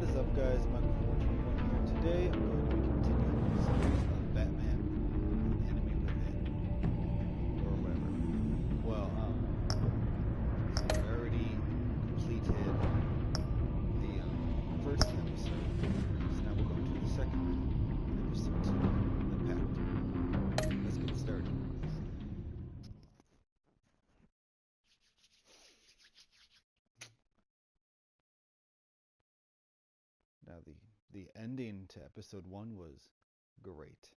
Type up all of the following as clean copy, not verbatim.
What is up, guys? Michael 421 here. Today I'm going to be continuing the series of Batman and Enemy Within. Or whatever. Well, so I already completed the first episode. So now we're going to the second episode 2, The Pact. Let's get started. Now the ending to episode 1 was great.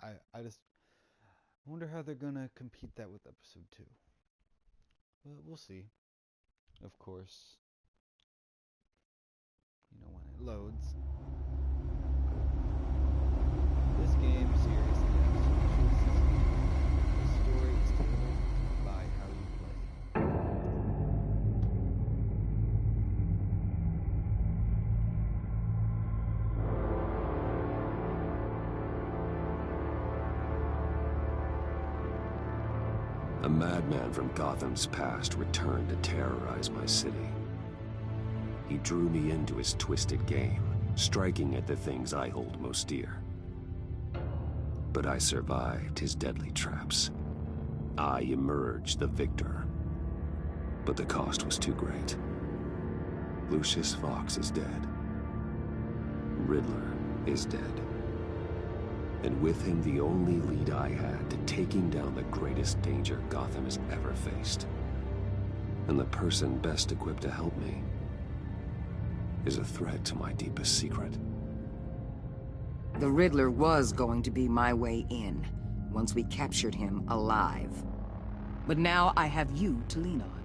I just wonder how they're gonna compete that with episode 2. But we'll see. Of course, when it loads. This game seriously has two choices. The story is tailored by how you play. A madman from Gotham's past returned to terrorize my city. He drew me into his twisted game, striking at the things I hold most dear. But I survived his deadly traps. I emerged the victor. But the cost was too great. Lucius Fox is dead. Riddler is dead. And with him the only lead I had to taking down the greatest danger Gotham has ever faced. And the person best equipped to help me is a threat to my deepest secret. The Riddler was going to be my way in, once we captured him alive. But now I have you to lean on.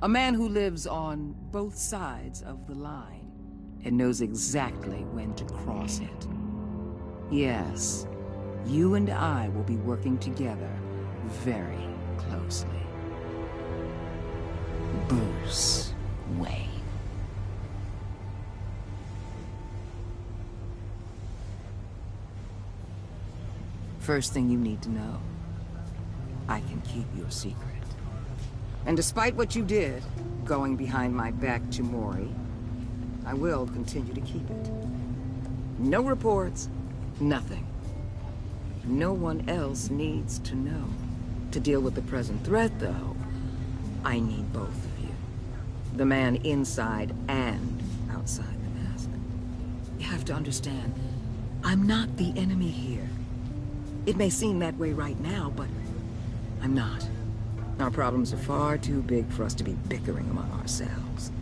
A man who lives on both sides of the line, and knows exactly when to cross it. Yes, you and I will be working together very closely. Bruce Wayne. First thing you need to know, I can keep your secret. And despite what you did, going behind my back to Mori, I will continue to keep it. No reports, nothing. No one else needs to know. To deal with the present threat, though, I need both of you. The man inside and outside the mask. You have to understand, I'm not the enemy here. It may seem that way right now, but I'm not. Our problems are far too big for us to be bickering among ourselves.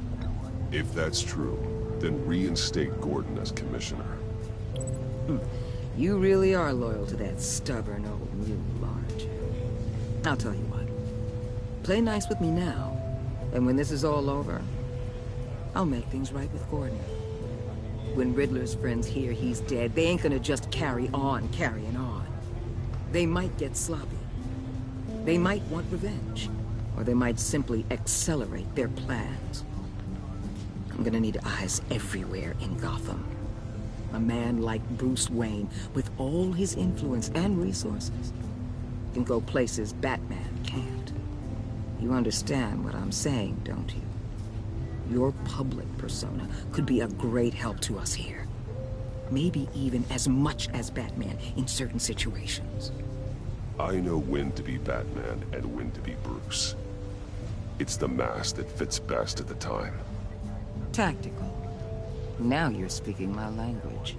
If that's true, then reinstate Gordon as commissioner. You really are loyal to that stubborn old mule, aren't you? I'll tell you what. Play nice with me now, and when this is all over, I'll make things right with Gordon. When Riddler's friends hear he's dead, they ain't gonna just carry on carrying on. They might get sloppy. They might want revenge, or they might simply accelerate their plans. I'm gonna need eyes everywhere in Gotham. A man like Bruce Wayne, with all his influence and resources, can go places Batman can't. You understand what I'm saying, don't you? Your public persona could be a great help to us here. Maybe even as much as Batman in certain situations. I know when to be Batman and when to be Bruce. It's the mask that fits best at the time. Tactical. Now you're speaking my language.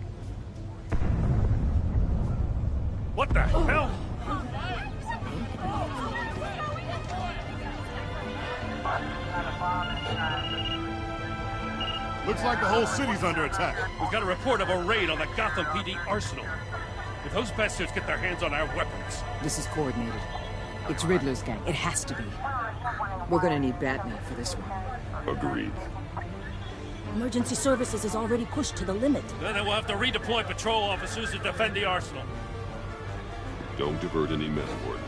What the hell? Looks like the whole city's under attack. We got a report of a raid on the Gotham PD arsenal. If those bastards get their hands on our weapons... This is coordinated. It's Riddler's gang. It has to be. We're gonna need Batman for this one. Agreed. Emergency services is already pushed to the limit. Then we'll have to redeploy patrol officers to defend the arsenal. Don't divert any men, Gordon.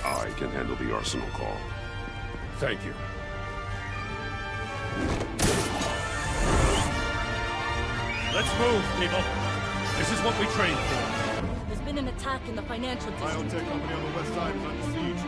I can handle the arsenal call. Thank you. Let's move, people. This is what we trained for. There's been an attack in the financial district. Biotech company on the west side is under siege.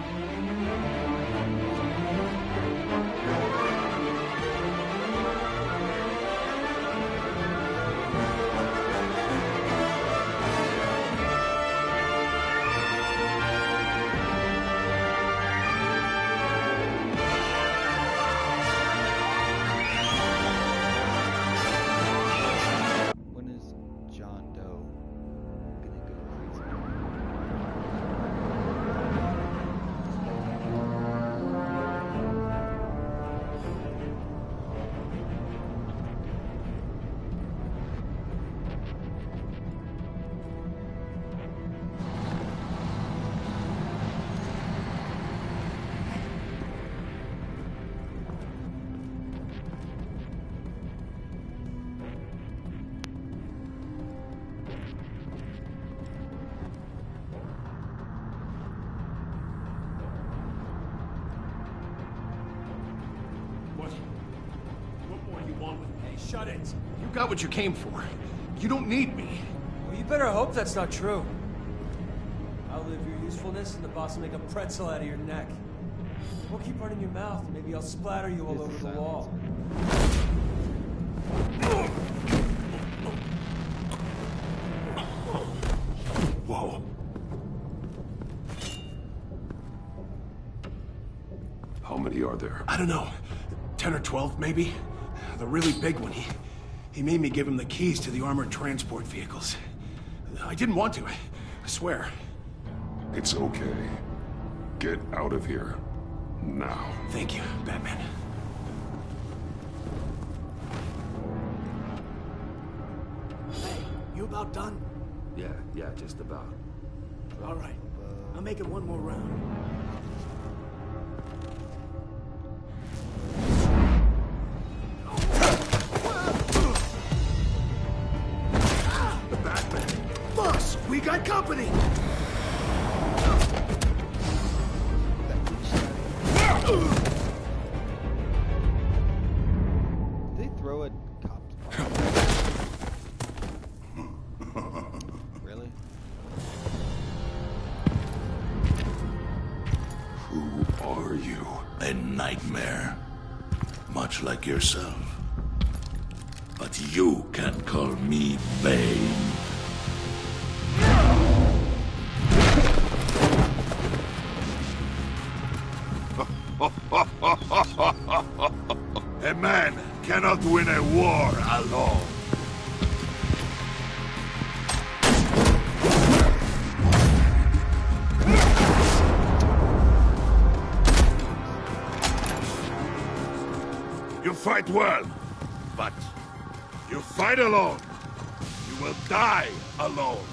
you want with me. Hey, shut it. You got what you came for. You don't need me. Well, you better hope that's not true. I'll live your usefulness, and the boss will make a pretzel out of your neck. Don't keep running your mouth. Maybe I'll splatter you all over the wall. Whoa. How many are there? I don't know. 10 or 12, maybe? The really big one, he made me give him the keys to the armored transport vehicles. I didn't want to, I swear. It's okay. Get out of here. Now. Thank you, Batman. Hey, you about done? Yeah, just about. All right. I'll make it one more round. The Batman. Boss, we got company! Did they throw a cop's Really? Who are you? A nightmare. Much like yourself. But you can call me Bane. A man cannot win a war alone. You fight well, but you fight alone. You will die alone.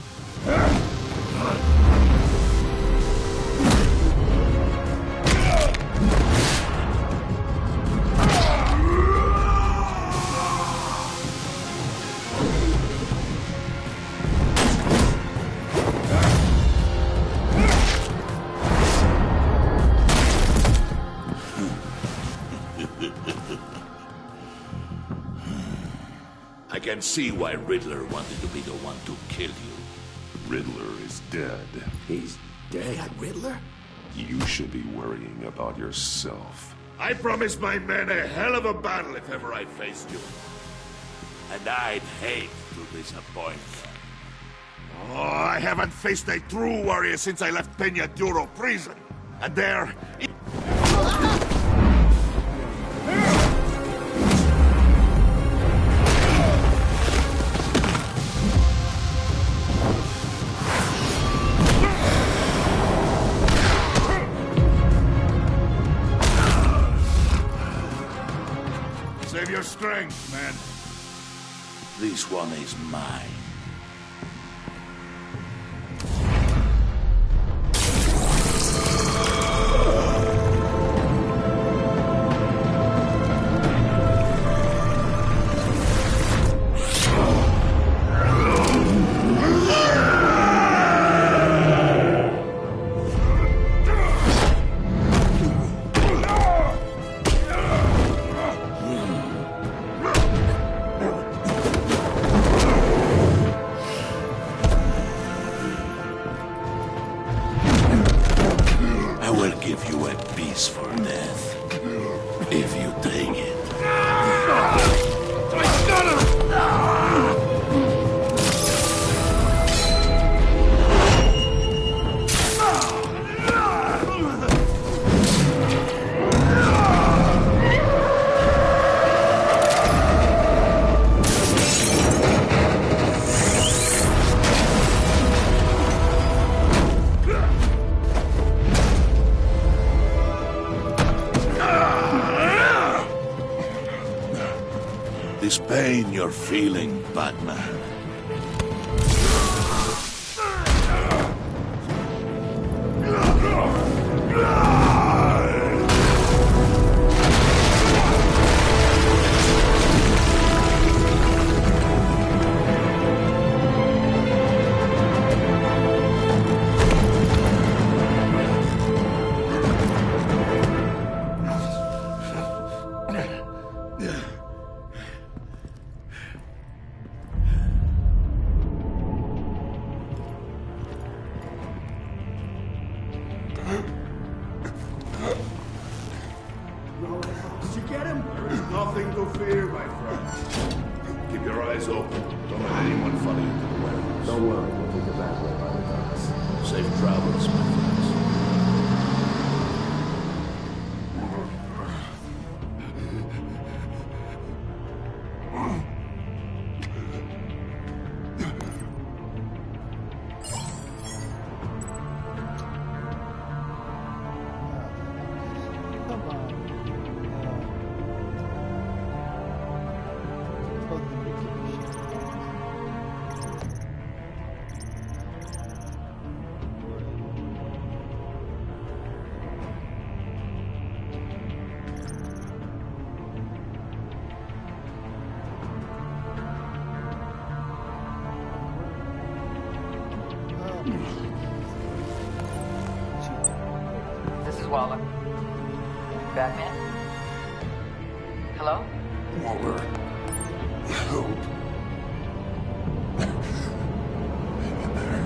I can see why Riddler wanted to be the one to kill you. Riddler is dead. He's dead. Riddler? You should be worrying about yourself. I promised my men a hell of a battle if ever I faced you. And I'd hate to disappoint them. Oh, I haven't faced a true warrior since I left Peña Duro prison. And there... Save your strength, man. This one is mine. I will give you a piece for death, if you take it. This pain you're feeling, Batman. Did you get him? There is nothing to fear, my friend. Keep your eyes open. Don't let anyone follow you to the warehouse. Don't worry, we'll take the back way by the docks. Safe travels, my friends. Come on. Both of them need to be shared. This is Waller. Batman? Hello? Waller. Help. Hang in there.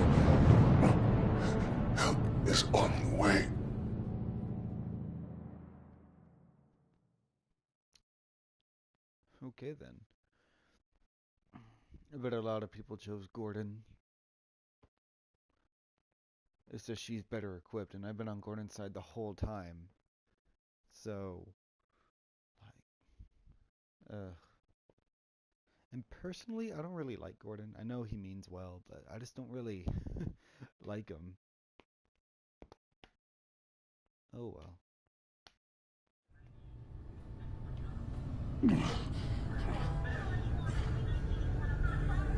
Help is on the way. Okay then. I bet a lot of people chose Gordon. It's just she's better equipped, and I've been on Gordon's side the whole time. So, like, and personally, I don't really like Gordon. I know he means well, but I just don't really like him. Oh well.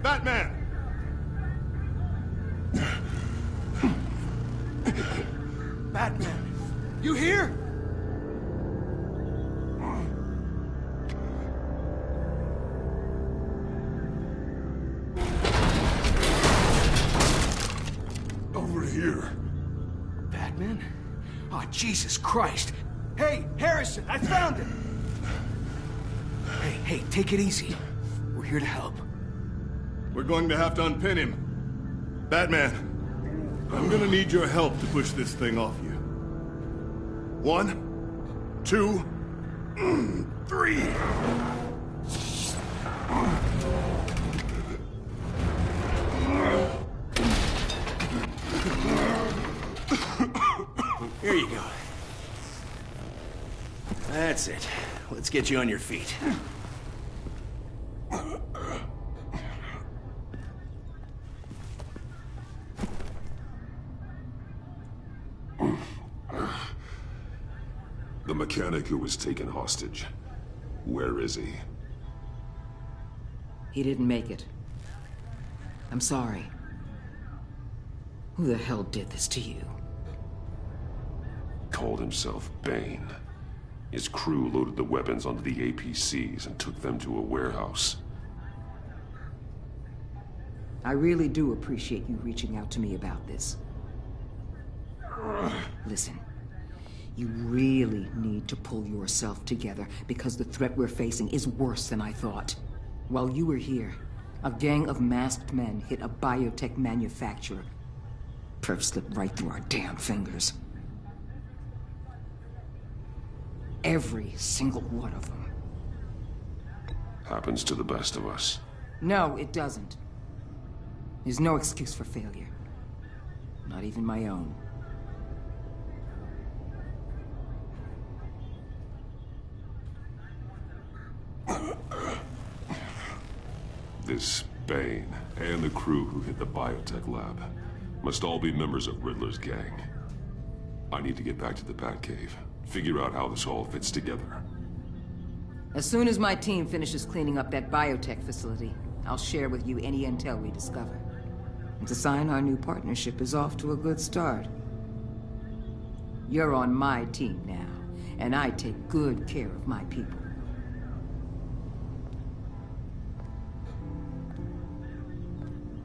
Batman! Batman! You here? Over here. Batman? Oh, Jesus Christ! Hey, Harrison, I found him! Hey, take it easy. We're here to help. We're going to have to unpin him. Batman, I'm gonna need your help to push this thing off you. 1, 2, 3. Here you go. That's it. Let's get you on your feet. The mechanic who was taken hostage. Where is he? He didn't make it. I'm sorry. Who the hell did this to you? Called himself Bane. His crew loaded the weapons onto the APCs and took them to a warehouse. I really do appreciate you reaching out to me about this. Listen, you really need to pull yourself together because the threat we're facing is worse than I thought. While you were here, a gang of masked men hit a biotech manufacturer. Perp slipped right through our damn fingers. Every single one of them. Happens to the best of us. No, it doesn't. There's no excuse for failure. Not even my own. This Bane and the crew who hit the biotech lab must all be members of Riddler's gang. I need to get back to the Batcave, figure out how this all fits together. As soon as my team finishes cleaning up that biotech facility, I'll share with you any intel we discover. And to sign our new partnership is off to a good start. You're on my team now, and I take good care of my people.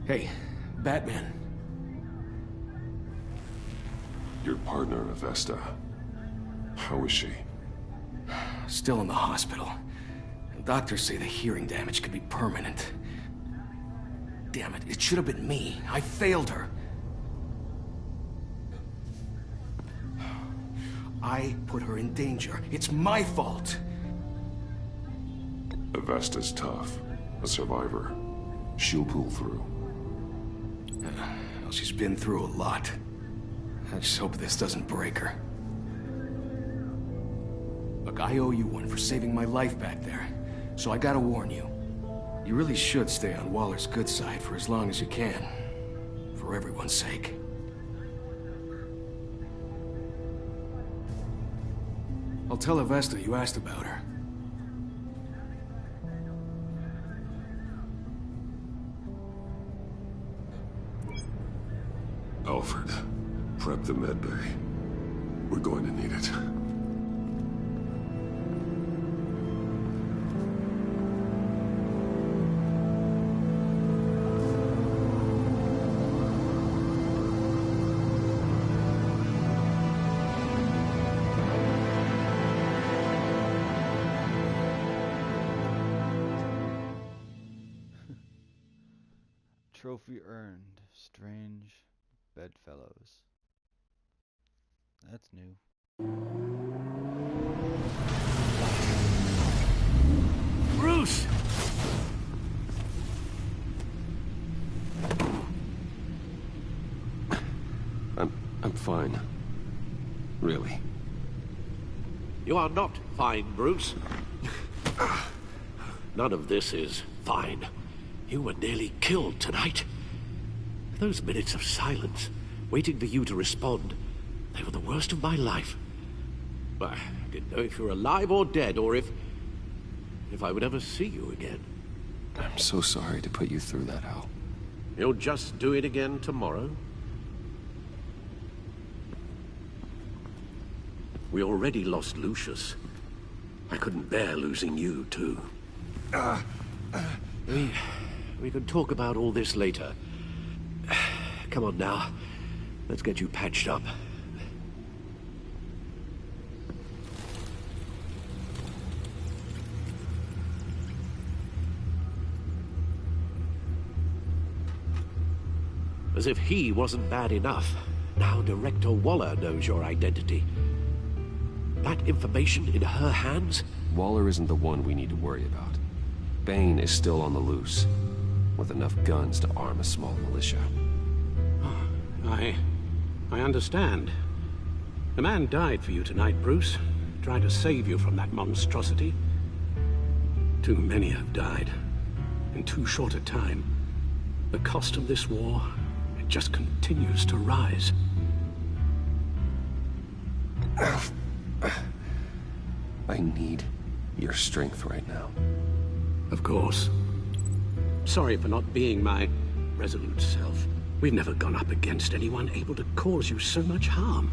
Hey, Batman. Your partner, Avesta. How is she? Still in the hospital. Doctors say the hearing damage could be permanent. Damn it, it should have been me. I failed her. I put her in danger. It's my fault. Avesta's tough. A survivor. She'll pull through. Well, she's been through a lot. I just hope this doesn't break her. Look, I owe you one for saving my life back there. So I gotta warn you. You really should stay on Waller's good side for as long as you can. For everyone's sake. I'll tell Avesta you asked about her. Alfred, prep the medbay. We're going to need it. Trophy earned. Strange bedfellows. That's new. Bruce! I'm fine. Really. You are not fine, Bruce. None of this is fine. You were nearly killed tonight. Those minutes of silence, waiting for you to respond, they were the worst of my life. I didn't know if you were alive or dead, or if I would ever see you again. I'm so sorry to put you through that, Al. You'll just do it again tomorrow? We already lost Lucius. I couldn't bear losing you, too. We can talk about all this later. Come on now. Let's get you patched up. As if he wasn't bad enough. Now Director Waller knows your identity. That information in her hands? Waller isn't the one we need to worry about. Bane is still on the loose, with enough guns to arm a small militia. I understand. The man died for you tonight, Bruce. Trying to save you from that monstrosity. Too many have died. In too short a time. The cost of this war, it just continues to rise. I need your strength right now. Of course. Sorry for not being my resolute self. We've never gone up against anyone able to cause you so much harm.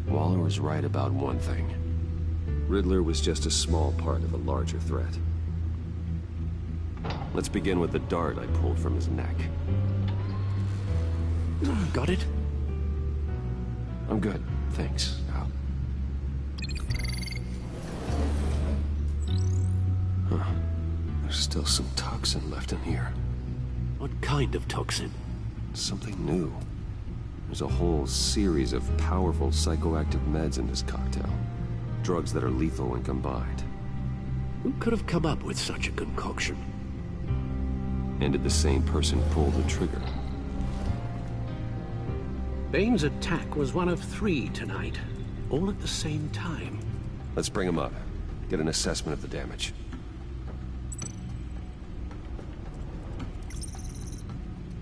Waller was right about one thing. Riddler was just a small part of a larger threat. Let's begin with the dart I pulled from his neck. Got it? I'm good, thanks, Al. Huh. There's still some toxin left in here. What kind of toxin? Something new. There's a whole series of powerful psychoactive meds in this cocktail. Drugs that are lethal when combined. Who could have come up with such a concoction? And did the same person pull the trigger? Bane's attack was one of 3 tonight, all at the same time. Let's bring him up. Get an assessment of the damage.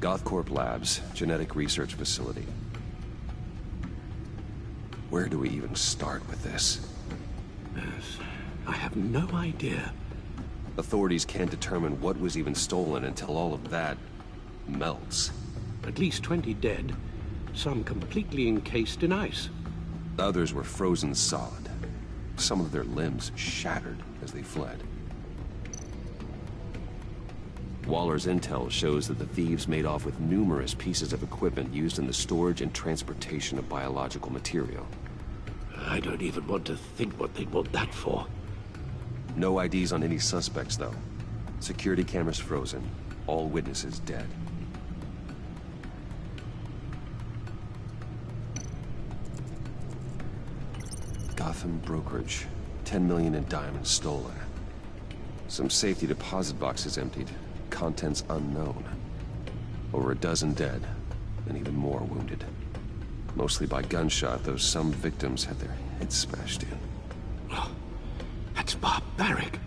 Gothcorp Labs, genetic research facility. Where do we even start with this? Yes, I have no idea. Authorities can't determine what was even stolen until all of that melts. At least 20 dead, some completely encased in ice. Others were frozen solid. Some of their limbs shattered as they fled. Waller's intel shows that the thieves made off with numerous pieces of equipment used in the storage and transportation of biological material. I don't even want to think what they'd want that for. No IDs on any suspects, though. Security cameras frozen. All witnesses dead. Gotham brokerage. 10 million in diamonds stolen. Some safety deposit boxes emptied. Contents unknown. Over a dozen dead, and even more wounded. Mostly by gunshot, though some victims had their heads smashed in. Oh, that's barbaric.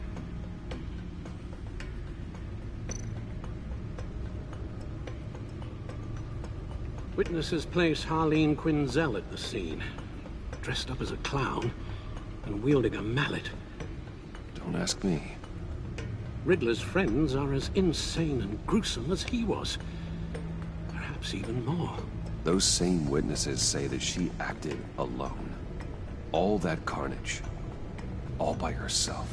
Witnesses place Harleen Quinzel at the scene, dressed up as a clown and wielding a mallet. Don't ask me. Riddler's friends are as insane and gruesome as he was. Perhaps even more. Those same witnesses say that she acted alone. All that carnage. All by herself.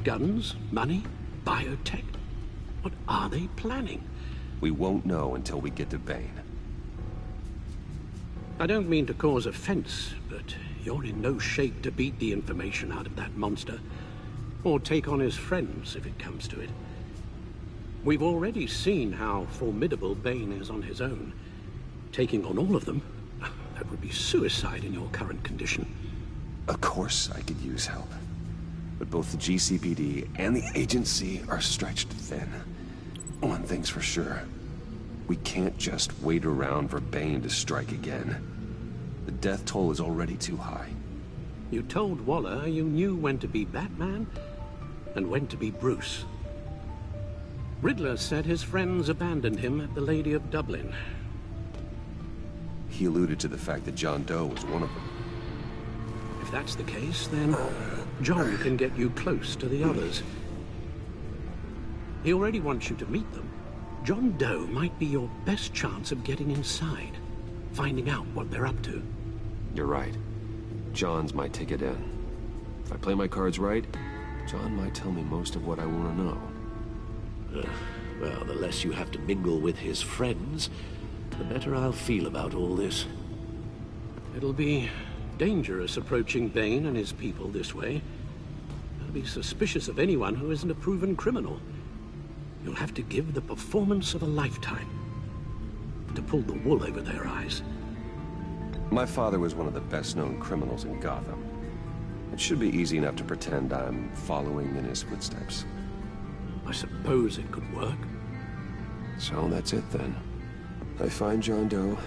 Guns, money, biotech. What are they planning? We won't know until we get to Bane. I don't mean to cause offense, but you're in no shape to beat the information out of that monster. Or take on his friends, if it comes to it. We've already seen how formidable Bane is on his own. Taking on all of them, that would be suicide in your current condition. Of course I could use help. But both the GCPD and the agency are stretched thin. One thing's for sure. We can't just wait around for Bane to strike again. The death toll is already too high. You told Waller you knew when to be Batman and when to be Bruce. Riddler said his friends abandoned him at the Lady of Dublin. He alluded to the fact that John Doe was one of them. If that's the case, then John can get you close to the others. He already wants you to meet them. John Doe might be your best chance of getting inside, finding out what they're up to. You're right. John's my ticket in. If I play my cards right, John might tell me most of what I want to know. Well, the less you have to mingle with his friends, the better I'll feel about all this. It'll be dangerous approaching Bane and his people this way. They'll be suspicious of anyone who isn't a proven criminal. You'll have to give the performance of a lifetime to pull the wool over their eyes. My father was one of the best-known criminals in Gotham. It should be easy enough to pretend I'm following in his footsteps. I suppose it could work. So that's it then. I find John Doe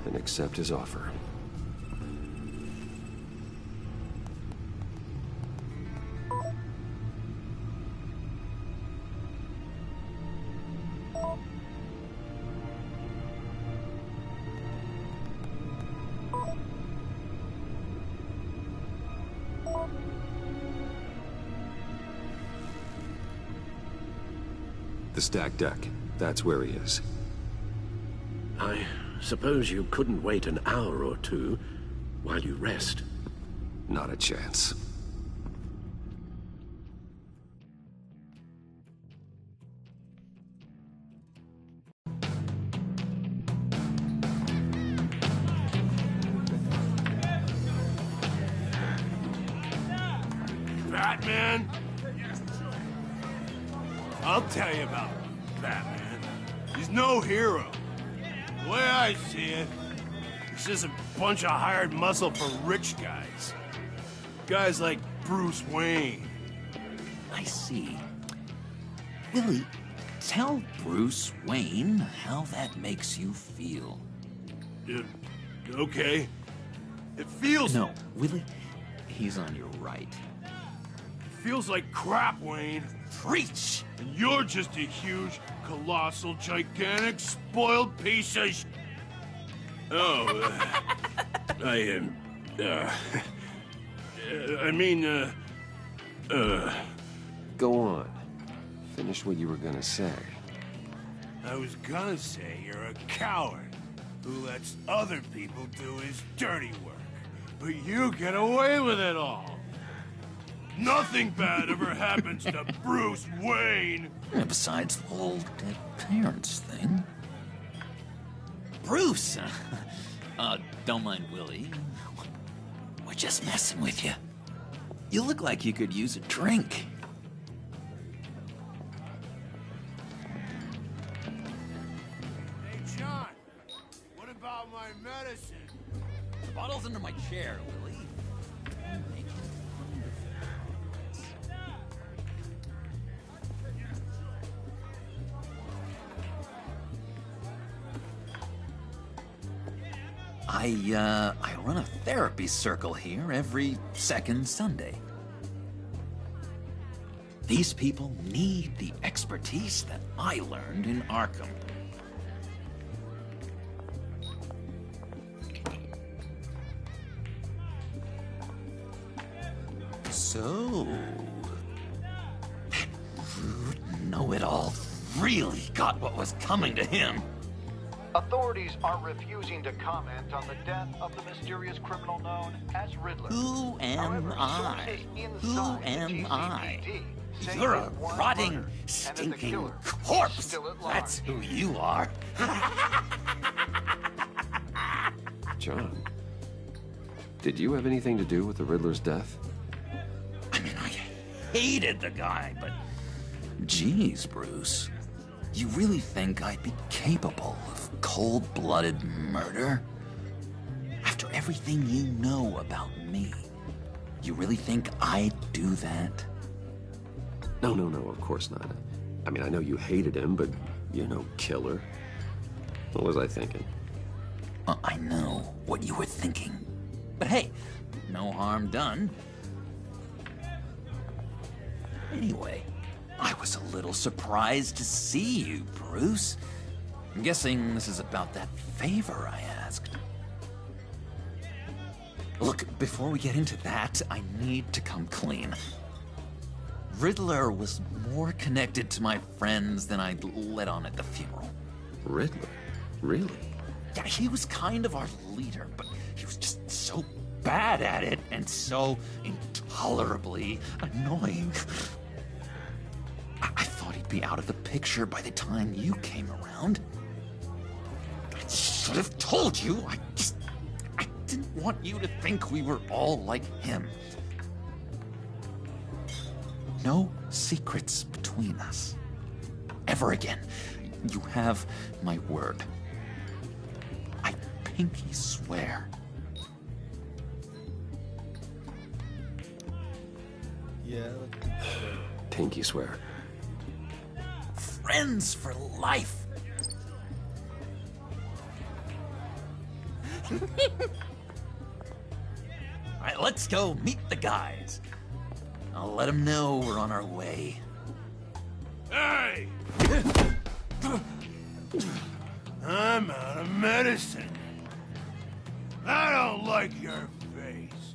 and accept his offer. The stacked deck. That's where he is. I suppose you couldn't wait an hour or two while you rest? Not a chance. Batman? I'll tell you about Batman. He's no hero. The way I see it, he's just a bunch of hired muscle for rich guys. Guys like Bruce Wayne. I see. Willie, tell Bruce Wayne how that makes you feel. Okay. It feels... No, Willie, he's on your right. It feels like crap, Wayne. Preach! And you're just a huge, colossal, gigantic, spoiled piece of sh... Oh, Go on. Finish what you were gonna say. I was gonna say you're a coward who lets other people do his dirty work. But you get away with it all. Nothing bad ever happens to Bruce Wayne. Yeah, besides the whole dead parents thing. Bruce! Don't mind Willie. We're just messing with you. You look like you could use a drink. Hey, John. What about my medicine? The bottle's under my chair, Willie. I run a therapy circle here every second Sunday. These people need the expertise that I learned in Arkham. So, that rude know-it-all really got what was coming to him. Authorities are refusing to comment on the death of the mysterious criminal known as Riddler. Who am However, I? sources Who inside the am I? GCPD say You're that a one rotting, murder, and that the stinking killer is corpse. still at large. That's who you are. John, did you have anything to do with the Riddler's death? I mean, I hated the guy, but... Geez, Bruce. You really think I'd be capable of cold-blooded murder? After everything you know about me, you really think I'd do that? No, of course not. I mean, I know you hated him, but you're no killer. What was I thinking? I know what you were thinking. But hey, no harm done. Anyway, I was a little surprised to see you, Bruce. I'm guessing this is about that favor I asked. Look, before we get into that, I need to come clean. Riddler was more connected to my friends than I'd let on at the funeral. Riddler? Really? Yeah, he was kind of our leader, but he was just so bad at it and so intolerably annoying. I thought he'd be out of the picture by the time you came around. I should have told you. I didn't want you to think we were all like him. No secrets between us. Ever again. You have my word. I pinky swear. Yeah, Pinky swear. Friends for life. All right, let's go meet the guys. I'll let them know we're on our way. Hey! I'm out of medicine. I don't like your face.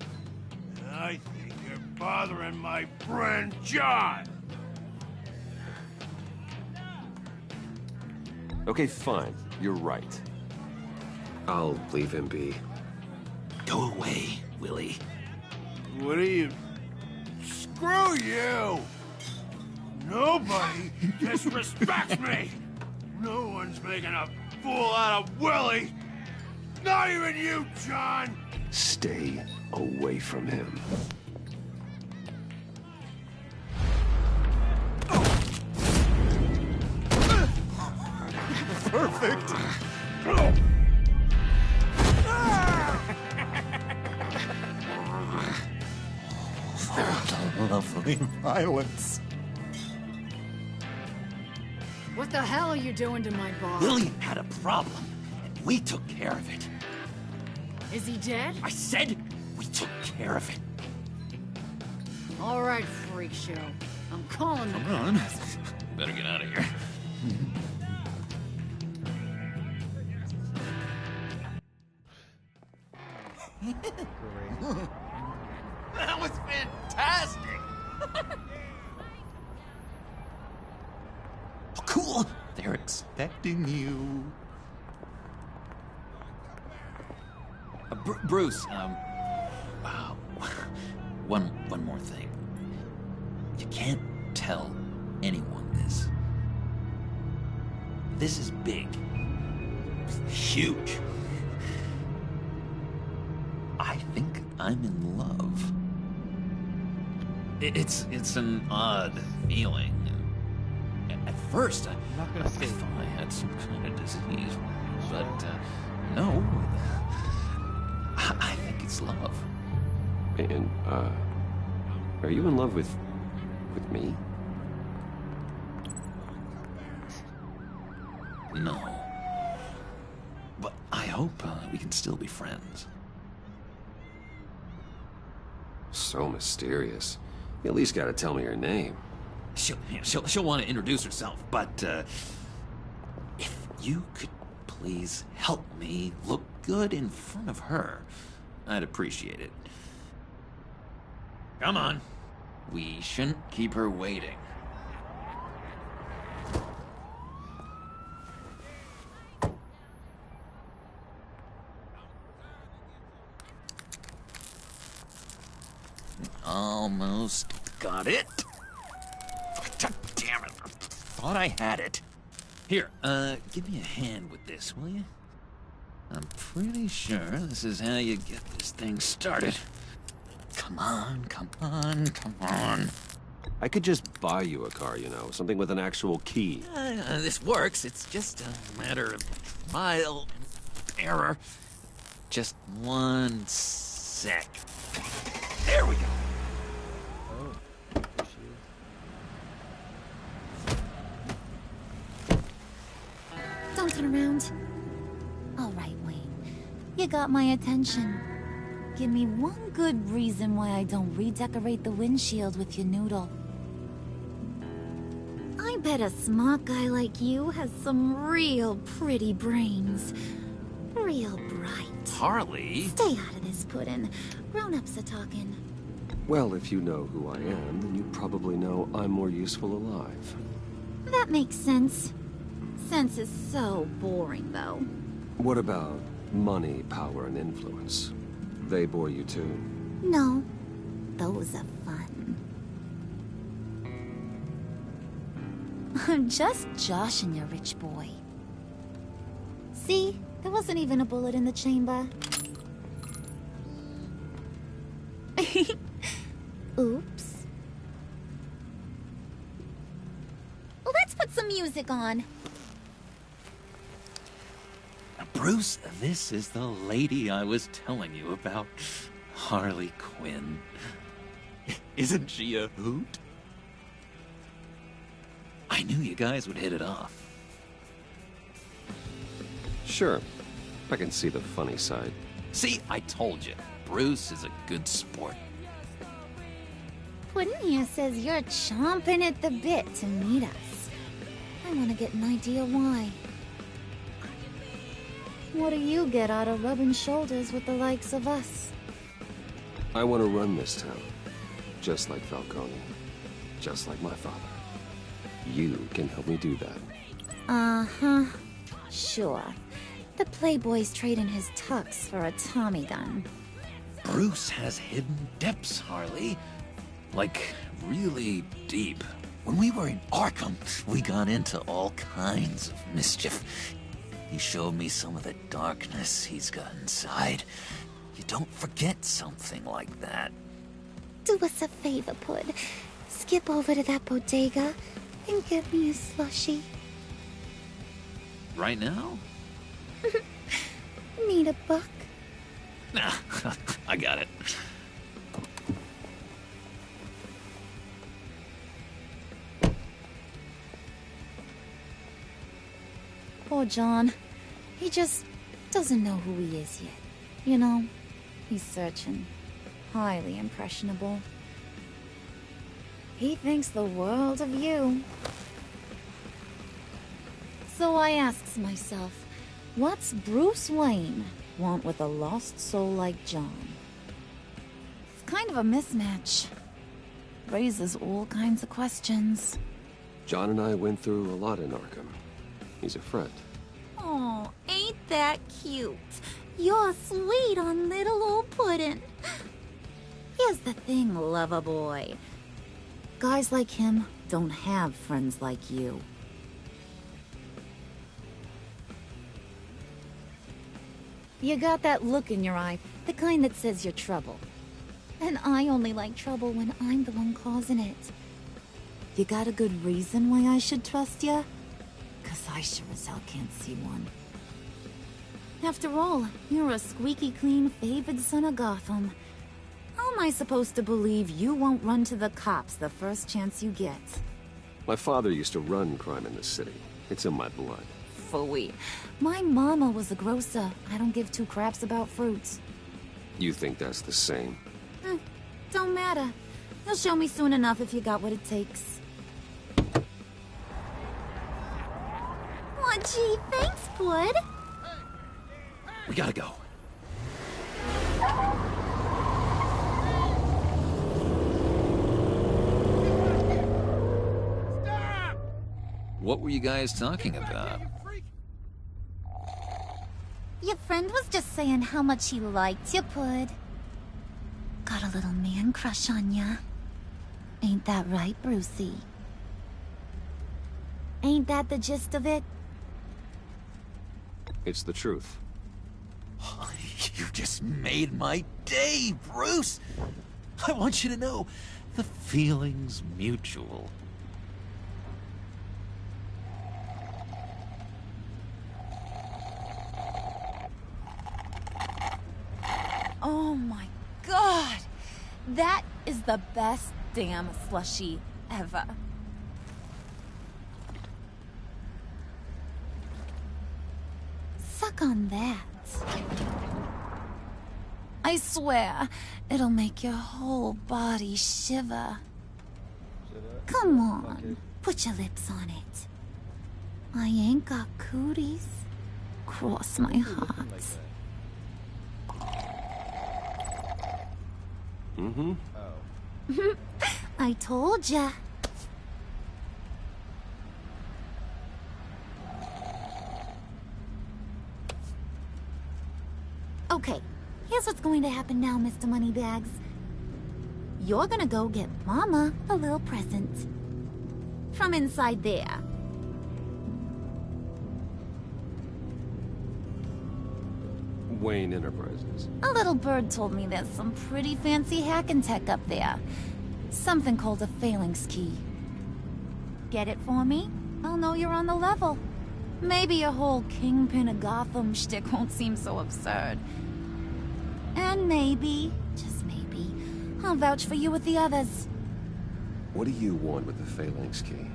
And I think you're bothering my friend John. Okay, fine. You're right. I'll leave him be. Go away, Willie. What are you... Screw you! Nobody disrespects me! No one's making a fool out of Willie! Not even you, John! Stay away from him. Perfect! Lovely violence. What the hell are you doing to my boss? Willie had a problem, and we took care of it. Is he dead? I said we took care of it. All right, freak show. I'm calling the Come on. Better get out of here. That was fantastic! Oh, cool! They're expecting you. Bruce, wow. One more thing. You can't tell anyone this. This is big. Huge. I think I'm in love. It's an odd feeling. At first, I thought I had some kind of disease, but no. I think it's love. And, are you in love with me? No. But I hope we can still be friends. So mysterious. You at least gotta tell me her name. She'll want to introduce herself, but if you could please help me look good in front of her, I'd appreciate it. Come on. We shouldn't keep her waiting. Almost got it. Damn it. Thought I had it. Here, give me a hand with this, will you? I'm pretty sure this is how you get this thing started. Come on, come on, come on. I could just buy you a car, you know, something with an actual key. This works. It's just a matter of trial and error. Just one sec. There we go. Don't turn around. All right, Wayne. You got my attention. Give me one good reason why I don't redecorate the windshield with your noodle. I bet a smart guy like you has some real pretty brains. Real bright. Harley? Stay out of this, Puddin'. Grown-ups are talking. Well, if you know who I am, then you probably know I'm more useful alive. That makes sense. Sense is so boring, though. What about money, power, and influence? They bore you too? No. Those are fun. I'm just joshing you, rich boy. See? There wasn't even a bullet in the chamber. Oops. Let's put some music on. Bruce, this is the lady I was telling you about. Harley Quinn. Isn't she a hoot? I knew you guys would hit it off. Sure. I can see the funny side. See, I told you. Bruce is a good sport. Puddin' here says you're chomping at the bit to meet us. I want to get an idea why. What do you get out of rubbing shoulders with the likes of us? I want to run this town. Just like Falcone. Just like my father. You can help me do that. Uh-huh. Sure. The Playboy's trading his tux for a Tommy gun. Bruce has hidden depths, Harley. Like, really deep. When we were in Arkham, we got into all kinds of mischief. He showed me some of the darkness he's got inside. You don't forget something like that. Do us a favor, Pud. Skip over to that bodega and get me a slushie. Right now? Need a buck? Nah, I got it. Poor John. He just doesn't know who he is yet. You know, he's searching. Highly impressionable. He thinks the world of you. So I asks myself, what's Bruce Wayne want with a lost soul like John? It's kind of a mismatch. Raises all kinds of questions. John and I went through a lot in Arkham. He's a friend. Oh, ain't that cute? You're sweet on little old Puddin'. Here's the thing, lover boy. Guys like him don't have friends like you. You got that look in your eye, the kind that says you're trouble. And I only like trouble when I'm the one causing it. You got a good reason why I should trust you? 'Cause I sure as hell can't see one. After all, you're a squeaky clean favored son of Gotham. How am I supposed to believe you won't run to the cops the first chance you get? My father used to run crime in this city. It's in my blood. Phooey. My mama was a grocer. I don't give two craps about fruits. You think that's the same? Don't matter. You'll show me soon enough if you got what it takes. Aw, gee, thanks, bud. We gotta go. What were you guys talking about? Your friend was just saying how much he liked you, Pud. Got a little man crush on ya. Ain't that right, Brucey? Ain't that the gist of it? It's the truth. You just made my day, Bruce! I want you to know, the feeling's mutual. Oh my god! That is the best damn slushie ever. Suck on that. I swear, it'll make your whole body shiver. Come on, put your lips on it. I ain't got cooties. Cross my heart. Mm-hmm. Oh. I told ya. Okay, here's what's going to happen now, Mr. Moneybags. You're gonna go get Mama a little present. From inside there. Wayne Enterprises. A little bird told me there's some pretty fancy hacking tech up there. Something called a phalanx key. Get it for me? I'll know you're on the level. Maybe your whole Kingpin of Gotham shtick won't seem so absurd. And maybe, just maybe, I'll vouch for you with the others. What do you want with the phalanx key?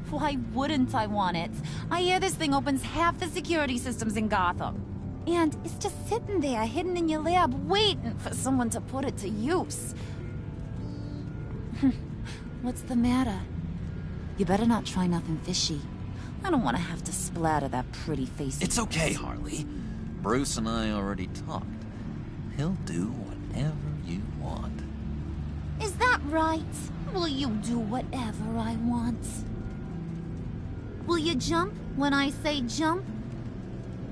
Why wouldn't I want it? I hear this thing opens half the security systems in Gotham. And it's just sitting there, hidden in your lab, waiting for someone to put it to use. What's the matter? You better not try nothing fishy. I don't want to have to splatter that pretty face. It's okay, Harley. Bruce and I already talked. He'll do whatever you want. Is that right? Will you do whatever I want? Will you jump when I say jump?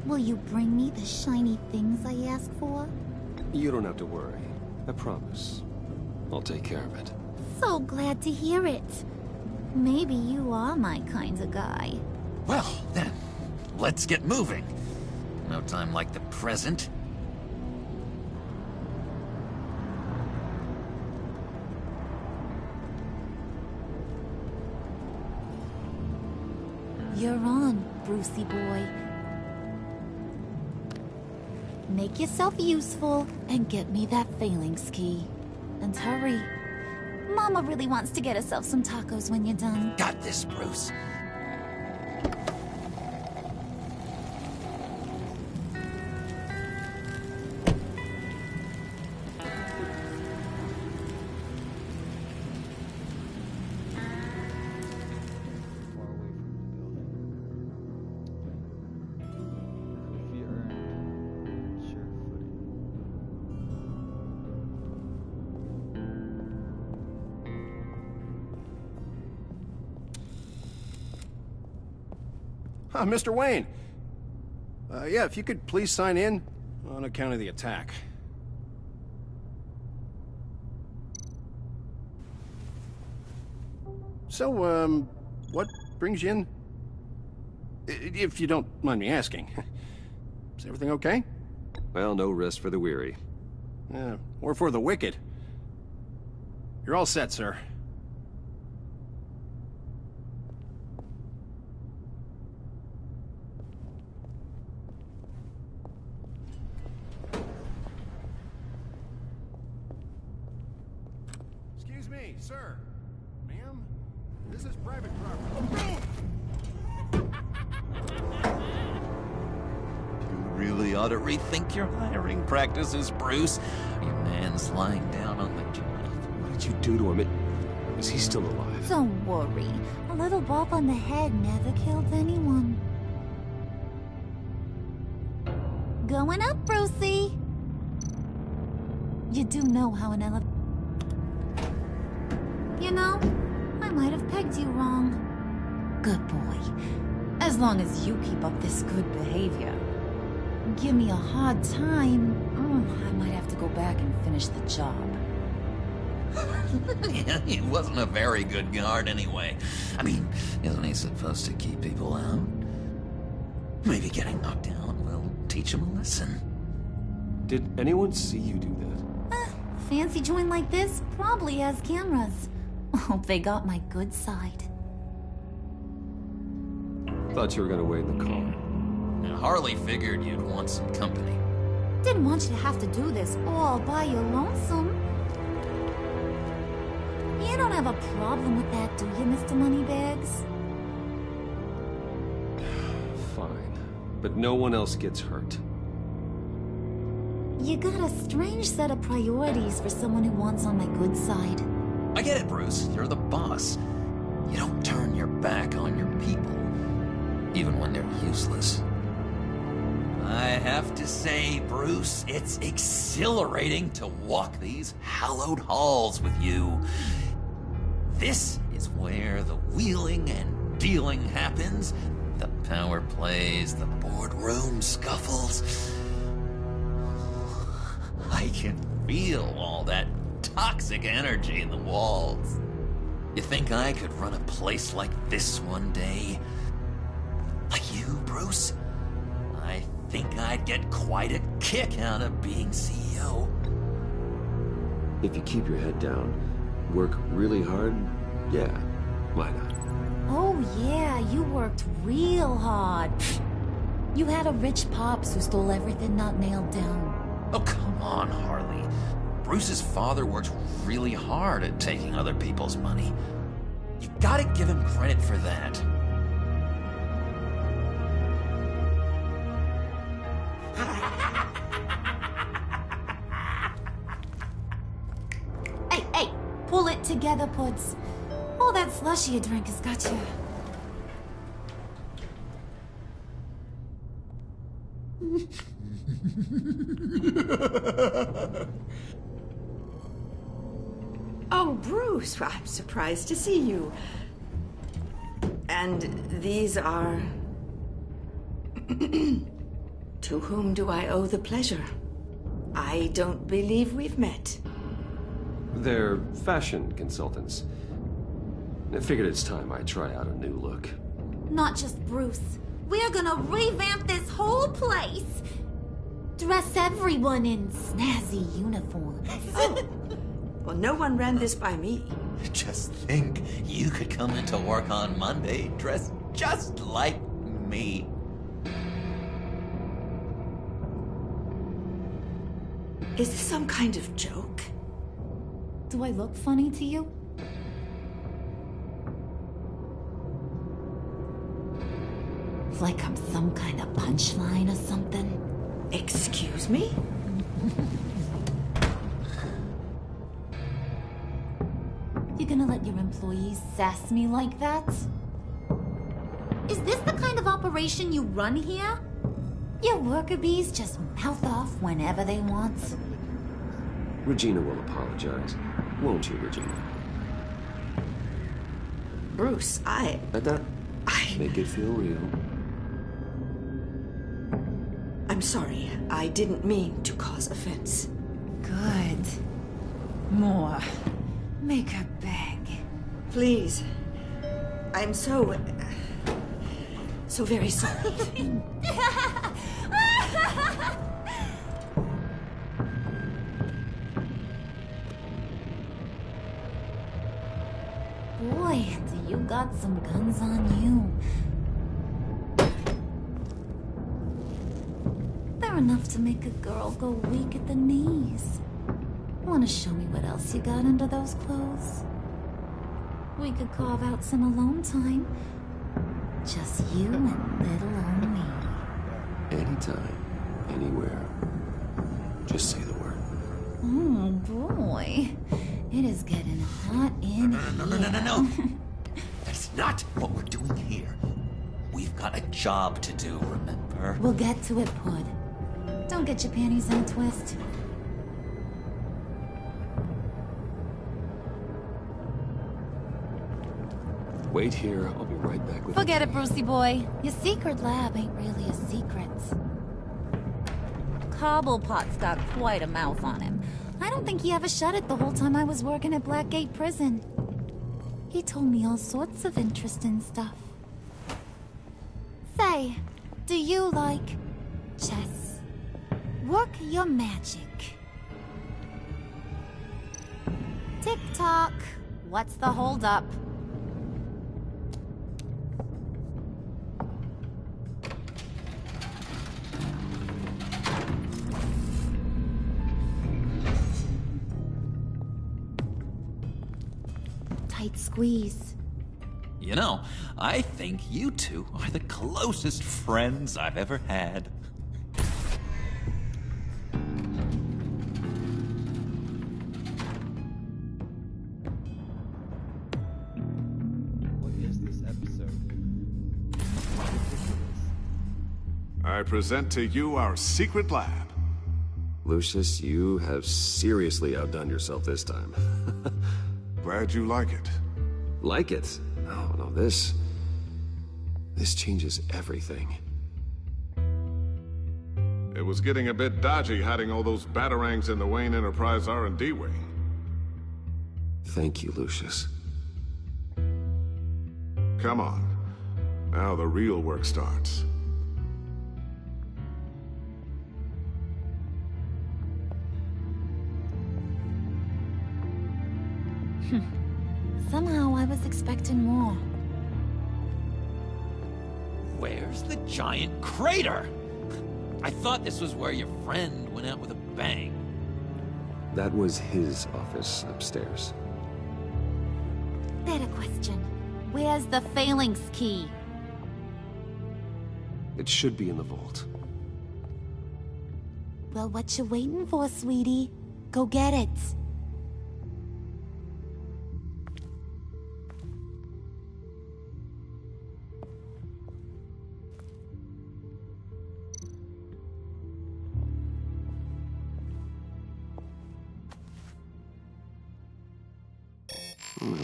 Will you bring me the shiny things I ask for? You don't have to worry. I promise. I'll take care of it. So glad to hear it. Maybe you are my kind of guy. Well, then, let's get moving. No time like the present. You're on, Brucey boy. Make yourself useful and get me that phalanx key. And hurry. Mama really wants to get herself some tacos when you're done. Got this, Bruce. Mr. Wayne. Yeah, if you could please sign in on account of the attack. So, what brings you in? If you don't mind me asking. Is everything okay? Well, no rest for the weary. Or for the wicked. You're all set, sir. Excuse me, sir. Ma'am? This is private property. Really ought to rethink your hiring practices, Bruce. Your man's lying down on the job. What did you do to him? Is he still alive? Don't worry. A little bump on the head never killed anyone. Going up, Brucey! You do know how an elevator... You know, I might have pegged you wrong. Good boy. As long as you keep up this good behavior. Give me a hard time, I might have to go back and finish the job. He wasn't a very good guard anyway. I mean, isn't he supposed to keep people out? Maybe getting knocked down will teach him a lesson. Did anyone see you do that? Fancy joint like this probably has cameras. Hope they got my good side. Thought you were gonna wait in the car. Now, Harley figured you'd want some company. Didn't want you to have to do this all by your lonesome. You don't have a problem with that, do you, Mr. Moneybags? Fine. But no one else gets hurt. You got a strange set of priorities for someone who wants on my good side. I get it, Bruce. You're the boss. You don't turn your back on your people, even when they're useless. I have to say, Bruce, it's exhilarating to walk these hallowed halls with you. This is where the wheeling and dealing happens, the power plays, the boardroom scuffles. I can feel all that toxic energy in the walls. You think I could run a place like this one day? Like you, Bruce? I think I'd get quite a kick out of being CEO. If you keep your head down, work really hard, yeah, why not? Oh yeah, you worked real hard. You had a rich pops who stole everything not nailed down. Oh, come on, Harley. Bruce's father worked really hard at taking other people's money. You gotta give him credit for that. Hey, pull it together, Puds. All that slushy you drank has got you. Oh, Bruce, I'm surprised to see you. And these are... To whom do I owe the pleasure? I don't believe we've met. They're fashion consultants. I figured it's time I try out a new look. Not just Bruce. We're gonna revamp this whole place. Dress everyone in snazzy uniforms. Oh. Well, no one ran this by me. Just think, you could come into work on Monday dressed just like me. Is this some kind of joke? Do I look funny to you? Like I'm some kind of punchline or something? Excuse me? You gonna let your employees sass me like that? Is this the kind of operation you run here? Your worker bees just mouth off whenever they want. Regina will apologize. Won't you, Regina? Bruce, Let that make it feel real. I'm sorry. I didn't mean to cause offense. Good. More. Make her beg. Please, I'm so very sorry. Boy, do you got some guns on you. They're enough to make a girl go weak at the knees. Wanna show me what else you got under those clothes? We could carve out some alone time. Just you and little old me. Anytime, anywhere. Just say the word. Oh boy. It is getting hot in here. No. That's not what we're doing here. We've got a job to do, remember? We'll get to it, Pud. Don't get your panties in a twist. Wait here, I'll be right back with Forget it, Brucey boy. Your secret lab ain't really a secret. Cobblepot's got quite a mouth on him. I don't think he ever shut it the whole time I was working at Blackgate Prison. He told me all sorts of interesting stuff. Say, do you like chess? Work your magic. Tick-tock. What's the holdup? Tight squeeze. You know, I think you two are the closest friends I've ever had. What is this episode? I present to you our secret lab. Lucius, you have seriously outdone yourself this time. Glad you like it. Like it? No, this changes everything. It was getting a bit dodgy hiding all those batarangs in the Wayne Enterprise R&D wing. Thank you, Lucius. Come on. Now the real work starts. Somehow I was expecting more. Where's the giant crater? I thought this was where your friend went out with a bang. That was his office upstairs. Better question. Where's the phalanx key? It should be in the vault. Well, what you waiting for, sweetie? Go get it.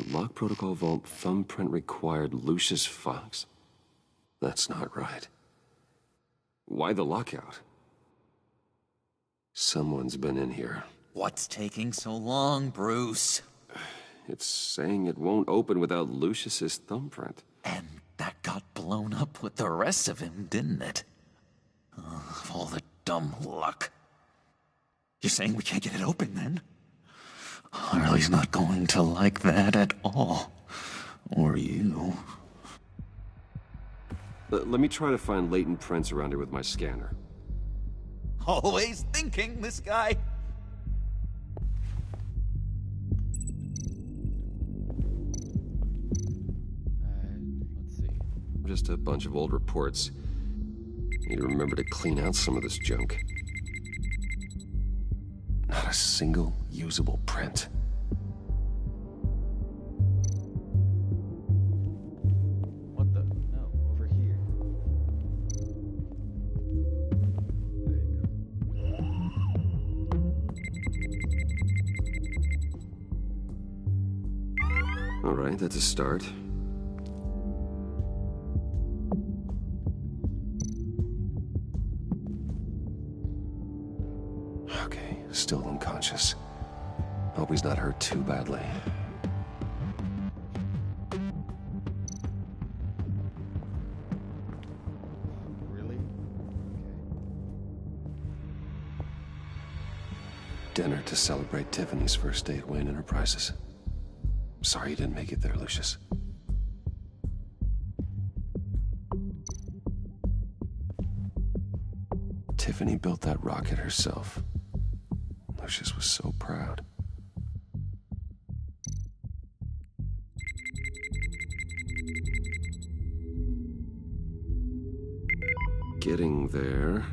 Lock protocol vault thumbprint required Lucius Fox. That's not right. Why the lockout? Someone's been in here. What's taking so long, Bruce? It's saying it won't open without Lucius's thumbprint. And that got blown up with the rest of him, didn't it? Of all the dumb luck. You're saying we can't get it open, then? Harley's not going to like that at all. Or you. Let me try to find latent prints around here with my scanner. Always thinking, this guy. Let's see. Just a bunch of old reports. Need to remember to clean out some of this junk. Not a single usable print. What the? No, over here. There you go. All right, that's a start. Okay, still unconscious. Hope he's not hurt too badly. dinner to celebrate Tiffany's first day at Wayne Enterprises. Sorry you didn't make it there, Lucius. Tiffany built that rocket herself. Lucius was so proud. Getting there.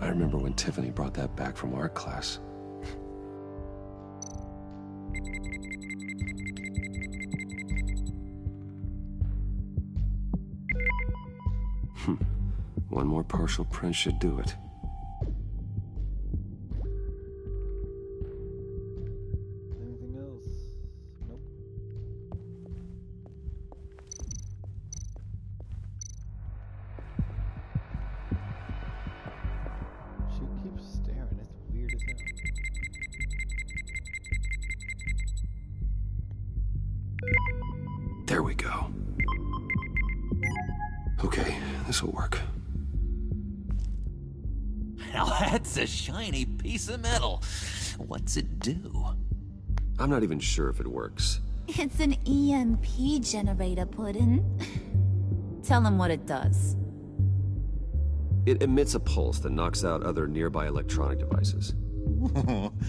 I remember when Tiffany brought that back from art class. One more partial print should do it. Anything else? Nope. She keeps staring. It's weird as hell. There we go. Okay, this'll work. Now that's a shiny piece of metal. What's it do? I'm not even sure if it works. It's an EMP generator, Puddin'. Tell him what it does. It emits a pulse that knocks out other nearby electronic devices.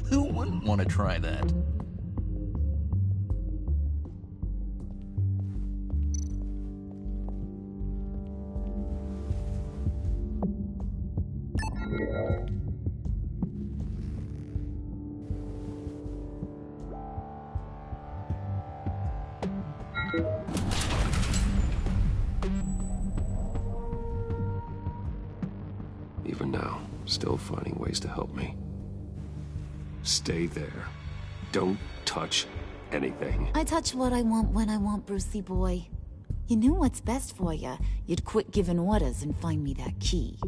Who wouldn't want to try that? Even now, still finding ways to help me. Stay there. Don't touch anything. I touch what I want when I want, Brucey boy. You knew what's best for you. You'd quit giving orders and find me that key.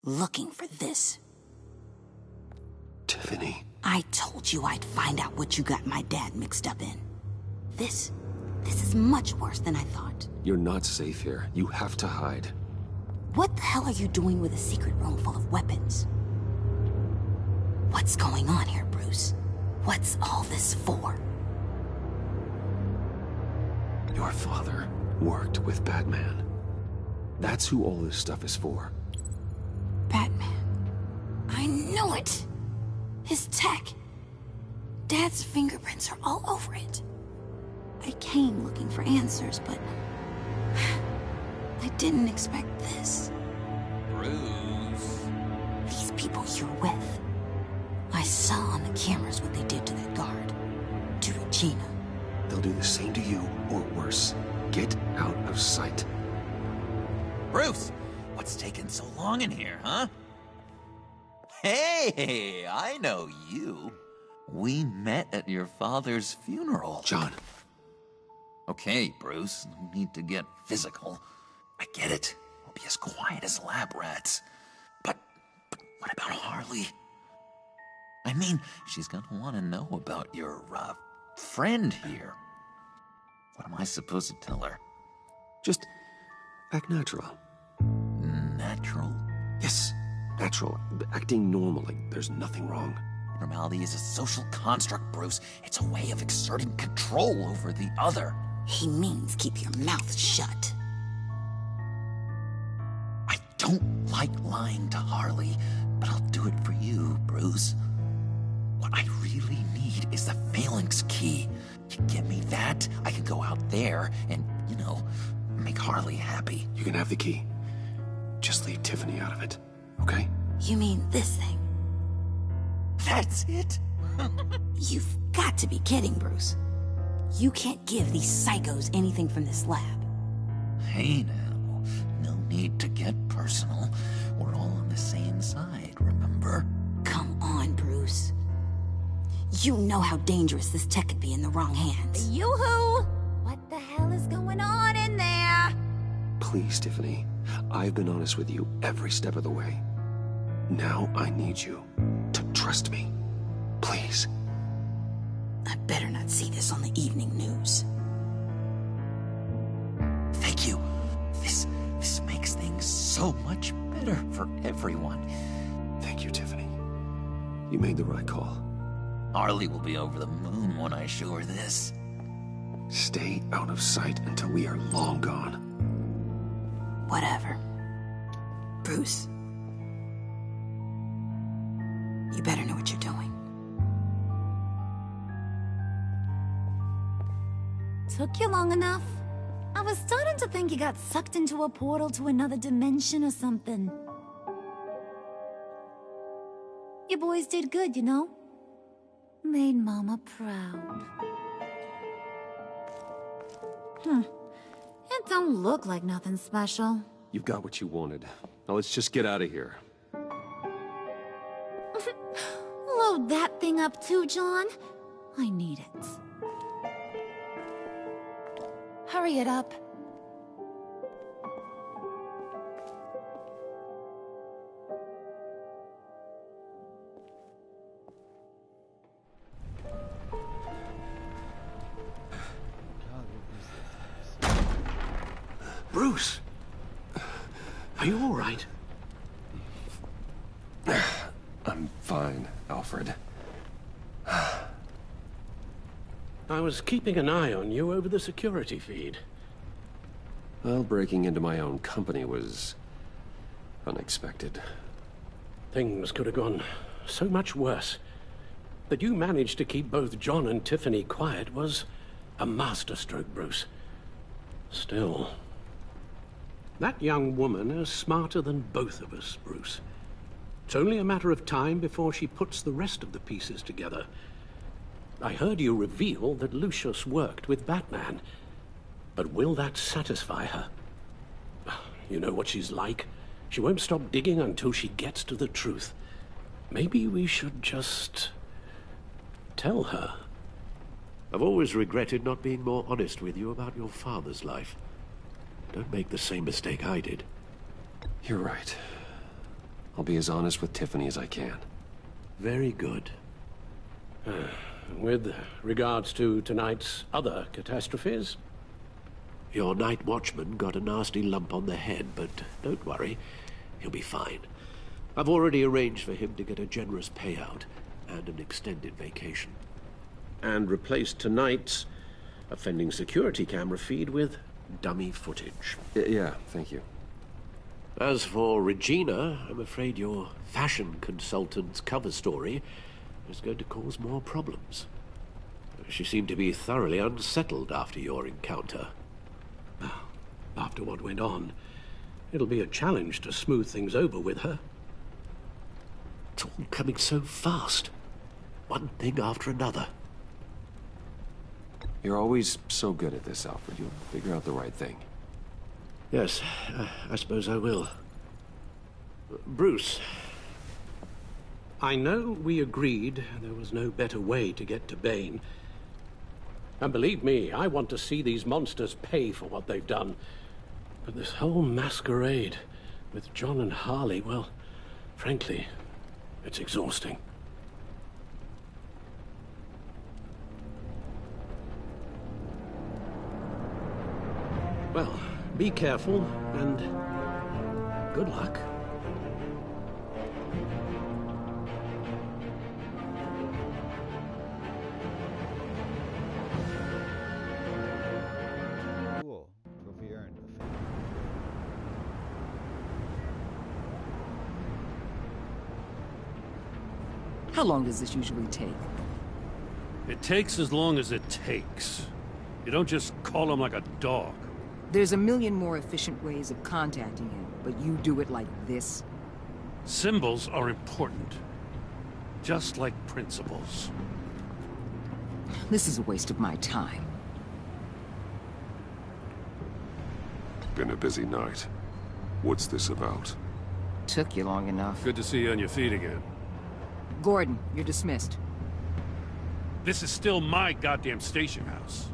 Looking for this. Tiffany. I told you I'd find out what you got my dad mixed up in. This is much worse than I thought. You're not safe here. You have to hide. What the hell are you doing with a secret room full of weapons? What's going on here, Bruce? What's all this for? Your father worked with Batman. That's who all this stuff is for. Batman. I knew it! His tech. Dad's fingerprints are all over it. I came looking for answers, but I didn't expect this. Bruce. These people you're with. I saw on the cameras what they did to that guard. To Regina. They'll do the same to you, or worse. Get out of sight. Bruce, what's taking so long in here, huh? Hey, I know you. We met at your father's funeral. John. Okay, Bruce, no need to get physical. I get it. We'll be as quiet as lab rats. But what about Harley? I mean, she's gonna want to know about your, friend here. What am I supposed to tell her? Just act natural. Natural? Yes, natural. Acting normal, like there's nothing wrong. Normality is a social construct, Bruce. It's a way of exerting control over the other. He means keep your mouth shut. I don't like lying to Harley, but I'll do it for you, Bruce. What I really need is the Phalanx key. You give me that, I can go out there and, make Harley happy. You can have the key. Just leave Tiffany out of it, okay? You mean this thing? That's it? You've got to be kidding, Bruce. You can't give these psychos anything from this lab. Hey now, no need to get personal. We're all on the same side, remember? Come on, Bruce. You know how dangerous this tech could be in the wrong hands. Yoo-hoo! What the hell is going on in there? Please, Tiffany. I've been honest with you every step of the way. Now I need you to trust me. Please. I better not see this on the evening news. Thank you. This makes things so much better for everyone. Thank you, Tiffany. You made the right call. Harley will be over the moon when I show her this. Stay out of sight until we are long gone. Whatever. Bruce. You better know what you're doing. Took you long enough? I was starting to think you got sucked into a portal to another dimension or something. You boys did good, you know? Made Mama proud. It don't look like nothing special. You've got what you wanted. Now let's just get out of here. Load that thing up too, John. I need it. Hurry it up. Bruce! Are you all right? I'm fine, Alfred. I was keeping an eye on you over the security feed. Well, breaking into my own company was unexpected. Things could have gone so much worse. That you managed to keep both John and Tiffany quiet was a masterstroke, Bruce. Still, that young woman is smarter than both of us, Bruce. It's only a matter of time before she puts the rest of the pieces together. I heard you reveal that Lucius worked with Batman. But will that satisfy her? You know what she's like. She won't stop digging until she gets to the truth. Maybe we should just tell her. I've always regretted not being more honest with you about your father's life. Don't make the same mistake I did. You're right. I'll be as honest with Tiffany as I can. Very good. With regards to tonight's other catastrophes? Your night watchman got a nasty lump on the head, but don't worry. He'll be fine. I've already arranged for him to get a generous payout and an extended vacation. And replaced tonight's offending security camera feed with dummy footage. Yeah, thank you. As for Regina, I'm afraid your fashion consultant's cover story is going to cause more problems. She seemed to be thoroughly unsettled after your encounter. After what went on, it'll be a challenge to smooth things over with her. It's all coming so fast. One thing after another. You're always so good at this, Alfred. You'll figure out the right thing. Yes, I suppose I will. Bruce. I know we agreed there was no better way to get to Bane. And believe me, I want to see these monsters pay for what they've done. But this whole masquerade with John and Harley, well, frankly, it's exhausting. Well, be careful, and good luck. Cool. Trophy earned. How long does this usually take? It takes as long as it takes. You don't just call him like a dog. There's a million more efficient ways of contacting him, but you do it like this? Symbols are important. Just like principles. This is a waste of my time. Been a busy night. What's this about? Took you long enough. Good to see you on your feet again. Gordon, you're dismissed. This is still my goddamn station house.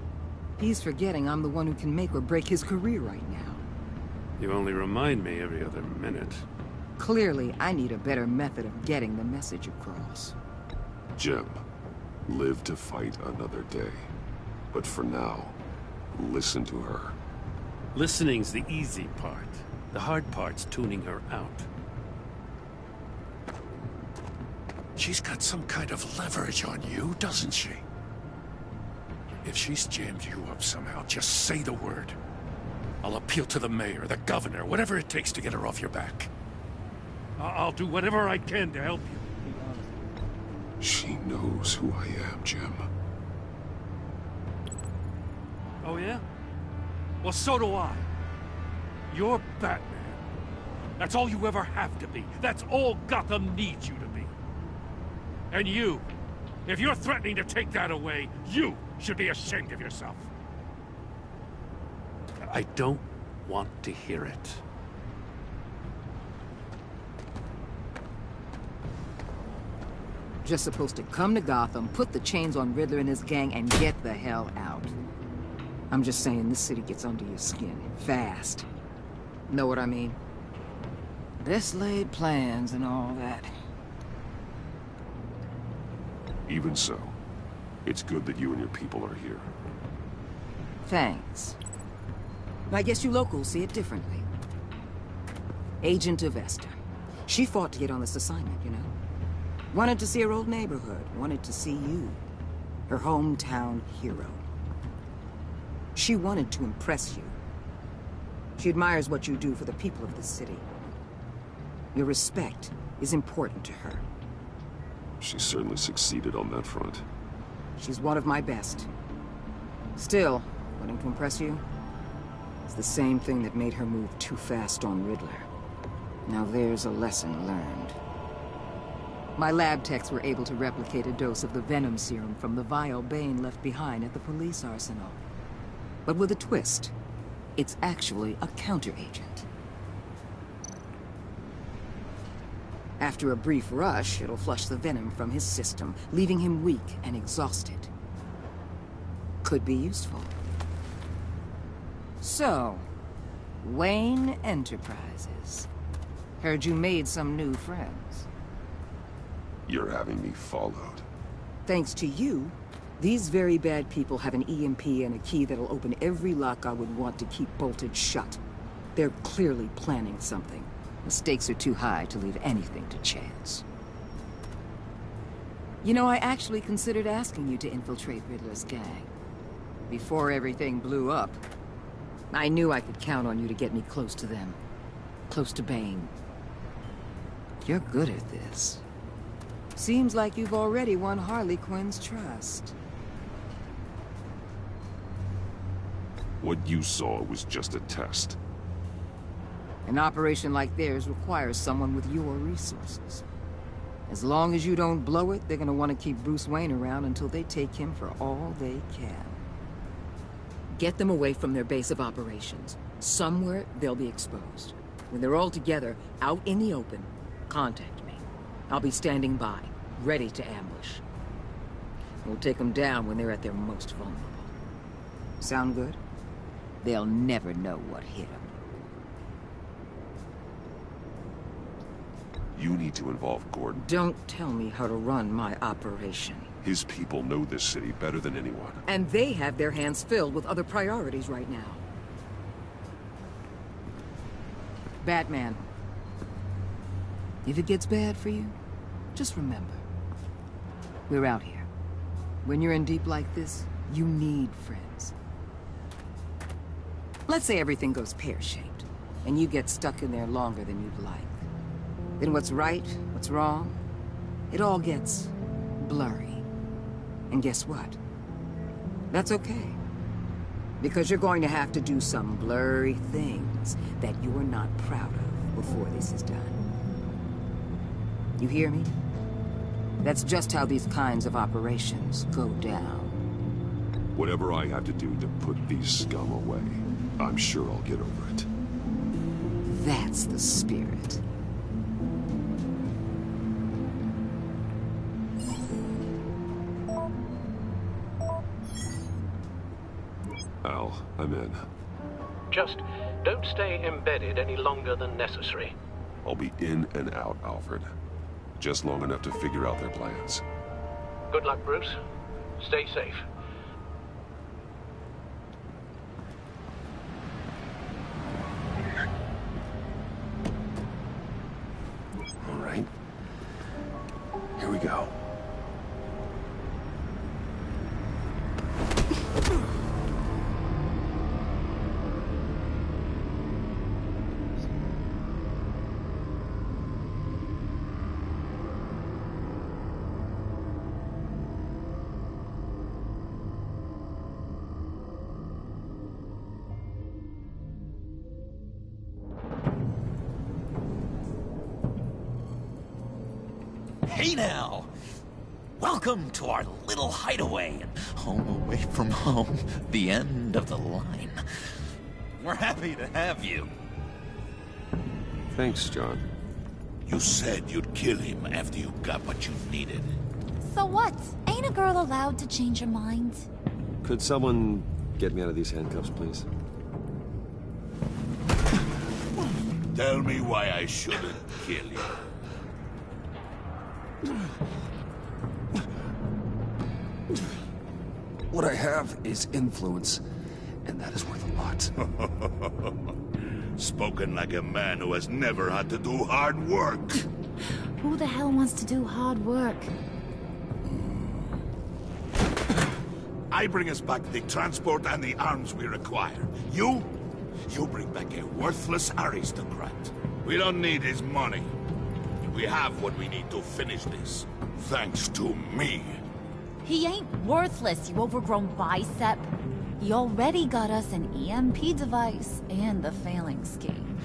He's forgetting I'm the one who can make or break his career right now. You only remind me every other minute. Clearly, I need a better method of getting the message across. Jim, live to fight another day. But for now, listen to her. Listening's the easy part. The hard part's tuning her out. She's got some kind of leverage on you, doesn't she? If she's jammed you up somehow, just say the word. I'll appeal to the mayor, the governor, whatever it takes to get her off your back. I'll do whatever I can to help you. She knows who I am, Jim. Oh, yeah? Well, so do I. You're Batman. That's all you ever have to be. That's all Gotham needs you to be. And you, if you're threatening to take that away, you should be ashamed of yourself. I don't want to hear it. Just supposed to come to Gotham, put the chains on Riddler and his gang, and get the hell out. I'm just saying, this city gets under your skin, fast. Know what I mean? Best laid plans and all that. Even so, it's good that you and your people are here. Thanks. I guess you locals see it differently. Agent Avesta. She fought to get on this assignment, you know? Wanted to see her old neighborhood. Wanted to see you. Her hometown hero. She wanted to impress you. She admires what you do for the people of this city. Your respect is important to her. She certainly succeeded on that front. She's one of my best. Still, wanting to impress you? It's the same thing that made her move too fast on Riddler. Now there's a lesson learned. My lab techs were able to replicate a dose of the venom serum from the vial Bane left behind at the police arsenal. But with a twist. It's actually a counter-agent. After a brief rush, it'll flush the venom from his system, leaving him weak and exhausted. Could be useful. So, Wayne Enterprises. Heard you made some new friends. You're having me followed. Thanks to you, these very bad people have an EMP and a key that'll open every lock I would want to keep bolted shut. They're clearly planning something. The stakes are too high to leave anything to chance. You know, I actually considered asking you to infiltrate Riddler's gang. Before everything blew up, I knew I could count on you to get me close to them. Close to Bane. You're good at this. Seems like you've already won Harley Quinn's trust. What you saw was just a test. An operation like theirs requires someone with your resources. As long as you don't blow it, they're gonna want to keep Bruce Wayne around until they take him for all they can. Get them away from their base of operations. Somewhere they'll be exposed. When they're all together, out in the open, contact me. I'll be standing by, ready to ambush. We'll take them down when they're at their most vulnerable. Sound good? They'll never know what hit them. You need to involve Gordon. Don't tell me how to run my operation. His people know this city better than anyone. And they have their hands filled with other priorities right now. Batman. If it gets bad for you, just remember. We're out here. When you're in deep like this, you need friends. Let's say everything goes pear-shaped, and you get stuck in there longer than you'd like. Then what's right, what's wrong, it all gets blurry. And guess what? That's okay. Because you're going to have to do some blurry things that you're not proud of before this is done. You hear me? That's just how these kinds of operations go down. Whatever I have to do to put these scum away, I'm sure I'll get over it. That's the spirit. Al, I'm in. Just don't stay embedded any longer than necessary. I'll be in and out, Alfred. Just long enough to figure out their plans. Good luck, Bruce. Stay safe. All right. Here we go. Hey now! Welcome to our little hideaway and home away from home, the end of the line. We're happy to have you. Thanks, John. You said you'd kill him after you got what you needed. So what? Ain't a girl allowed to change her mind? Could someone get me out of these handcuffs, please? Tell me why I shouldn't kill you. What I have is influence, and that is worth a lot. Spoken like a man who has never had to do hard work. Who the hell wants to do hard work? I bring us back the transport and the arms we require. You bring back a worthless aristocrat. We don't need his money. We have what we need to finish this. Thanks to me. He ain't worthless, you overgrown bicep. He already got us an EMP device and the failing scheme.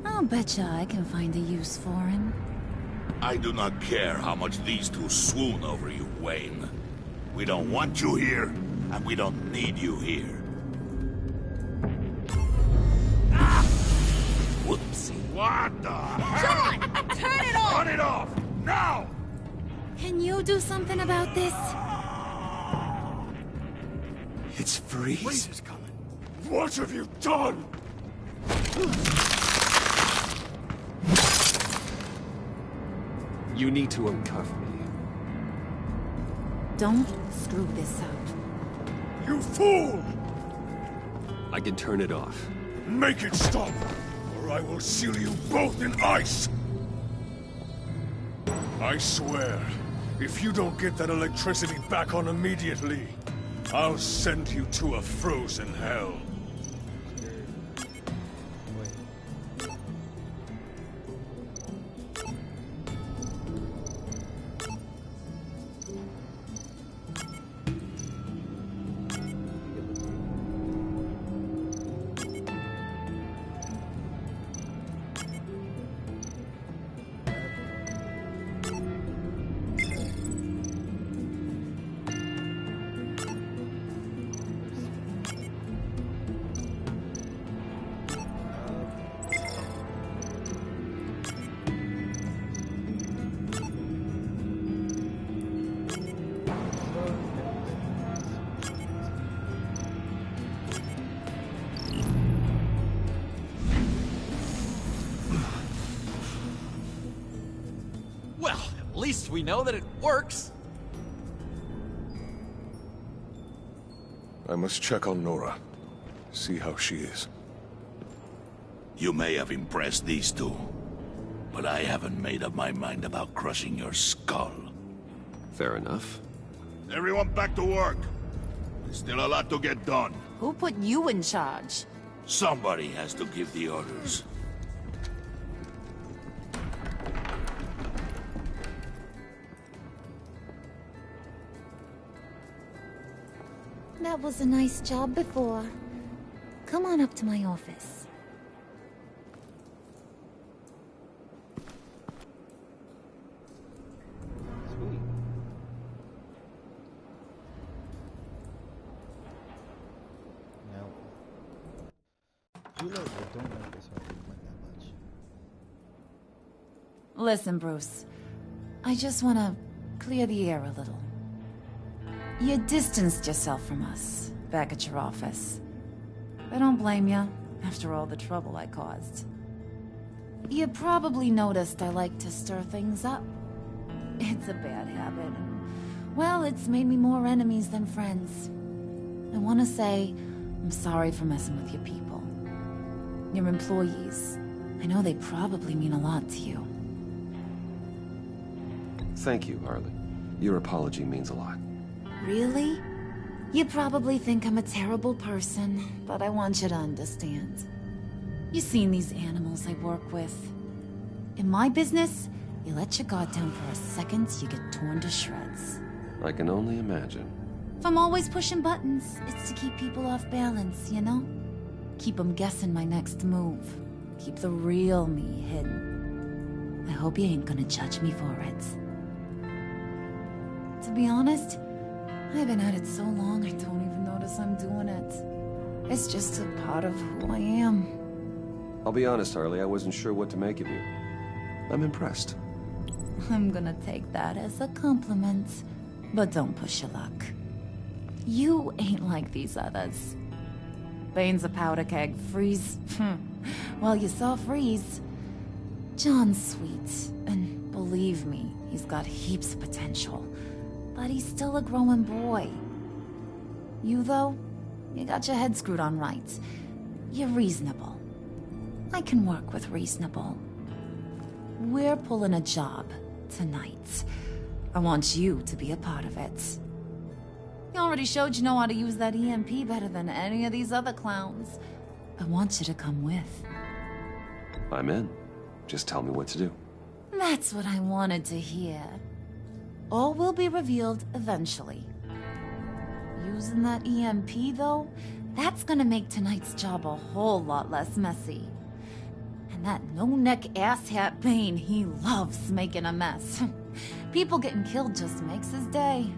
I'll betcha I can find a use for him. I do not care how much these two swoon over you, Wayne. We don't want you here, and we don't need you here. Ah! Whoopsie. What the hell? John! Turn it off! Turn it off! Now! Can you do something about this? It's Freeze. Freeze is coming. What have you done? You need to uncuff me. Don't screw this up. You fool! I can turn it off. Make it stop, or I will seal you both in ice! I swear, if you don't get that electricity back on immediately, I'll send you to a frozen hell. At least we know that it works. I must check on Nora. See how she is. You may have impressed these two, but I haven't made up my mind about crushing your skull. Fair enough. Everyone back to work. There's still a lot to get done. Who put you in charge? Somebody has to give the orders. That was a nice job before. Come on up to my office. Sweet. Now, you like it, don't like this one like that much. Listen, Bruce. I just want to clear the air a little. You distanced yourself from us back at your office. I don't blame you, after all the trouble I caused. You probably noticed I like to stir things up. It's a bad habit, and, well, it's made me more enemies than friends. I want to say, I'm sorry for messing with your people. Your employees. I know they probably mean a lot to you. Thank you, Harley. Your apology means a lot. Really? You probably think I'm a terrible person, but I want you to understand. You've seen these animals I work with. In my business, you let your guard down for a second, you get torn to shreds. I can only imagine. If I'm always pushing buttons, it's to keep people off balance, you know? Keep them guessing my next move. Keep the real me hidden. I hope you ain't gonna judge me for it. To be honest, I've been at it so long I don't even notice I'm doing it. It's just a part of who I am. I'll be honest, Harley, I wasn't sure what to make of you. I'm impressed. I'm gonna take that as a compliment, but don't push your luck. You ain't like these others. Bane's a powder keg, Freeze. Well, you saw Freeze. John's sweet, and believe me, he's got heaps of potential. But he's still a growing boy. You, though, you got your head screwed on right. You're reasonable. I can work with reasonable. We're pulling a job tonight. I want you to be a part of it. You already showed you know how to use that EMP better than any of these other clowns. I want you to come with. I'm in. Just tell me what to do. That's what I wanted to hear. All will be revealed eventually. Using that EMP, though, that's gonna make tonight's job a whole lot less messy. And that no-neck asshat Bane, he loves making a mess. People getting killed just makes his day.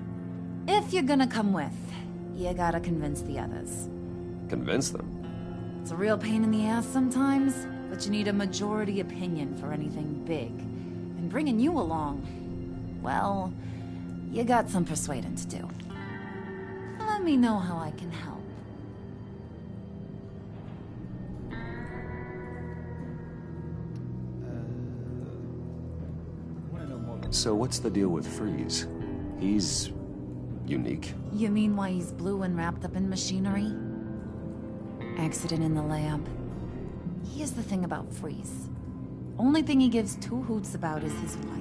If you're gonna come with, you gotta convince the others. Convince them? It's a real pain in the ass sometimes, but you need a majority opinion for anything big. And bringing you along, well, you got some persuading to do. Let me know how I can help. So what's the deal with Freeze? He's unique. You mean why he's blue and wrapped up in machinery? Accident in the lab. Here's the thing about Freeze. Only thing he gives two hoots about is his wife.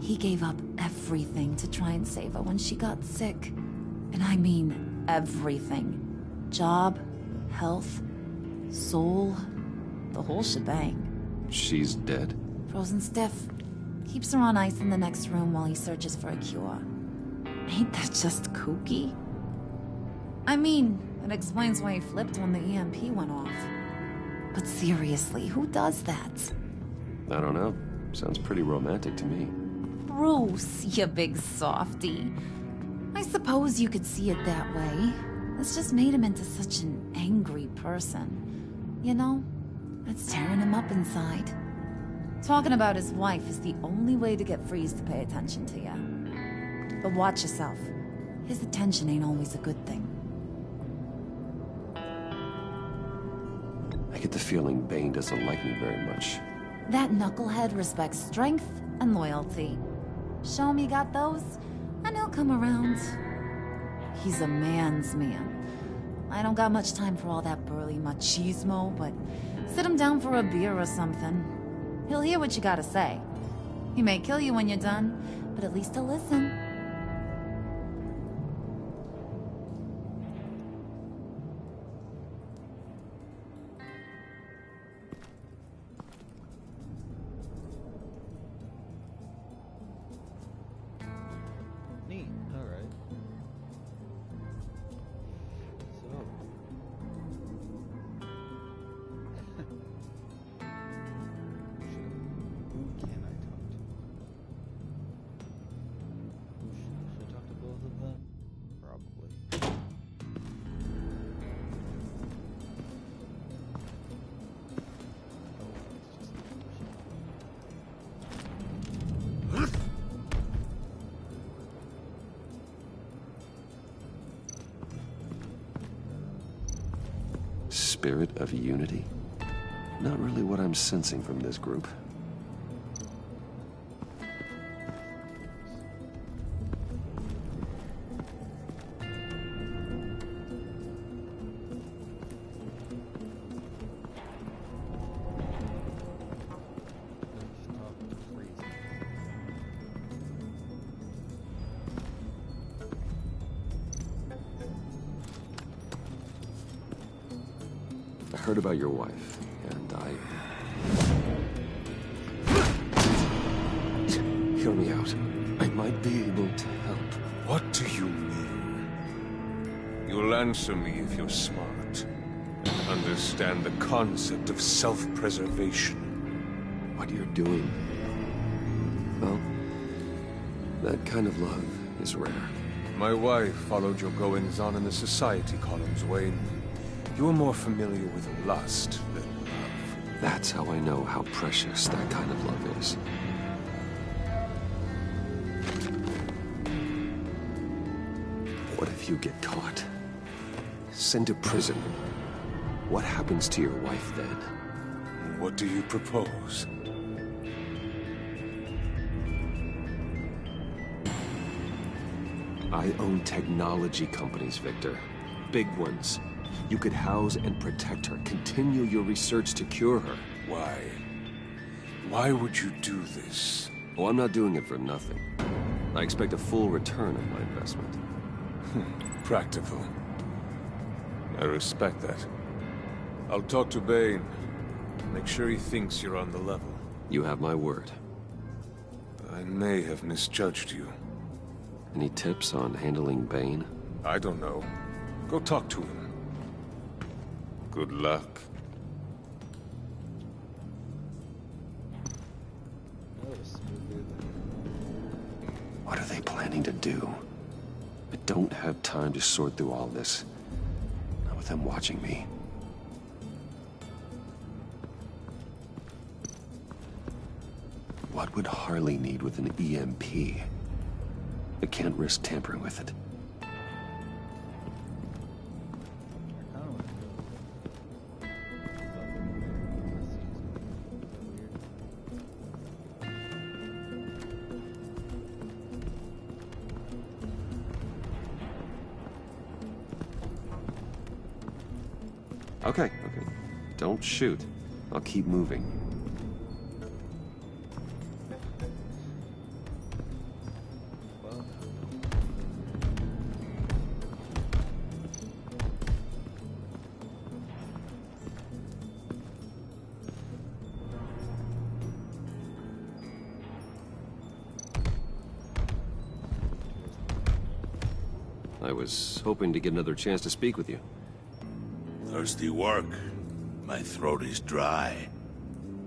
He gave up everything to try and save her when she got sick. And I mean everything. Job, health, soul, the whole shebang. She's dead? Frozen stiff. Keeps her on ice in the next room while he searches for a cure. Ain't that just kooky? I mean, it explains why he flipped when the EMP went off. But seriously, who does that? I don't know. Sounds pretty romantic to me. Bruce, you big softy. I suppose you could see it that way. It's just made him into such an angry person. You know, it's tearing him up inside. Talking about his wife is the only way to get Freeze to pay attention to you. But watch yourself. His attention ain't always a good thing. I get the feeling Bane doesn't like me very much. That knucklehead respects strength and loyalty. Show him you got those, and he'll come around. He's a man's man. I don't got much time for all that burly machismo, but sit him down for a beer or something. He'll hear what you gotta say. He may kill you when you're done, but at least he'll listen. Neat. All right. So. Who can I talk to? spirit of unity? Not really what I'm sensing from this group. I heard about your wife, and Hear me out. I might be able to help. What do you mean? You'll answer me if you're smart. And understand the concept of self-preservation. What you're doing... well, that kind of love is rare. My wife followed your goings-on in the society columns, Wayne. You are more familiar with lust than love. That's how I know how precious that kind of love is. What if you get caught? Sent to prison? What happens to your wife then? What do you propose? I own technology companies, Victor. Big ones. You could house and protect her, continue your research to cure her. Why? Why would you do this? Oh, I'm not doing it for nothing. I expect a full return on my investment. Practical. I respect that. I'll talk to Bane. Make sure he thinks you're on the level. You have my word. I may have misjudged you. Any tips on handling Bane? I don't know. Go talk to him. Good luck. What are they planning to do? I don't have time to sort through all this. Not with them watching me. What would Harley need with an EMP? I can't risk tampering with it. Okay. Don't shoot. I'll keep moving. I was hoping to get another chance to speak with you. Thirsty work. My throat is dry.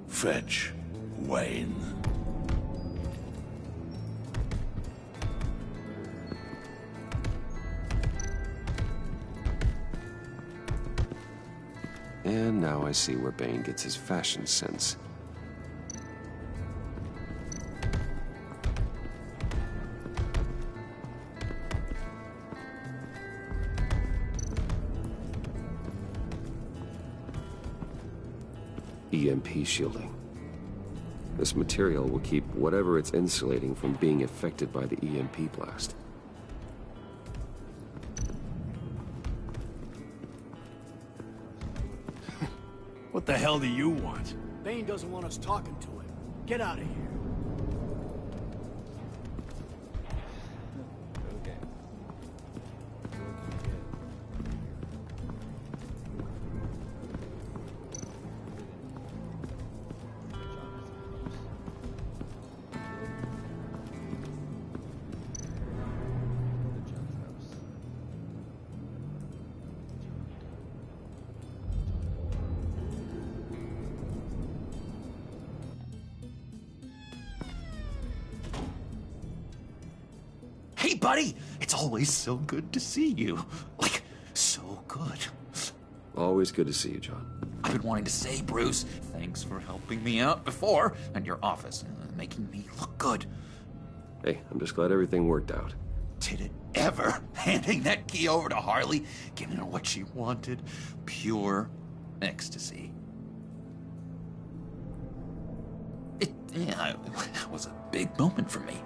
Fetch, Wayne. And now I see where Bane gets his fashion sense. EMP shielding. This material will keep whatever it's insulating from being affected by the EMP blast. What the hell do you want? Bane doesn't want us talking to him. Get out of here. Hey, buddy! It's always so good to see you. Like, so good. Always good to see you, John. I've been wanting to say, Bruce, thanks for helping me out before, and your office, making me look good. Hey, I'm just glad everything worked out. Did it ever? Handing that key over to Harley, giving her what she wanted. Pure ecstasy. It was a big moment for me.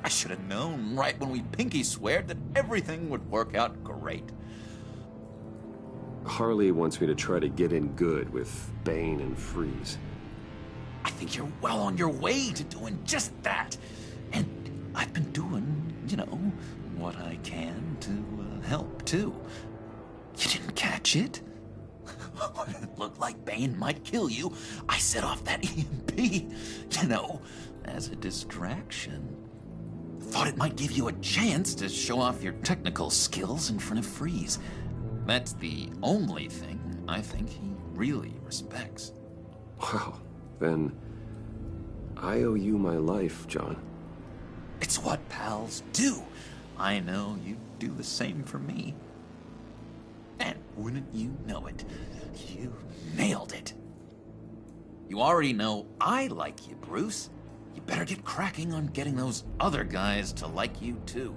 I should have known right when we pinky sweared that everything would work out great. Harley wants me to try to get in good with Bane and Freeze. I think you're well on your way to doing just that. And I've been doing, you know, what I can to help, too. You didn't catch it? When it looked like Bane might kill you, I set off that EMP, you know, as a distraction. Thought it might give you a chance to show off your technical skills in front of Freeze. That's the only thing I think he really respects. Wow, then I owe you my life, John. It's what pals do. I know you'd do the same for me. And wouldn't you know it, you nailed it. You already know I like you, Bruce. You better get cracking on getting those other guys to like you, too.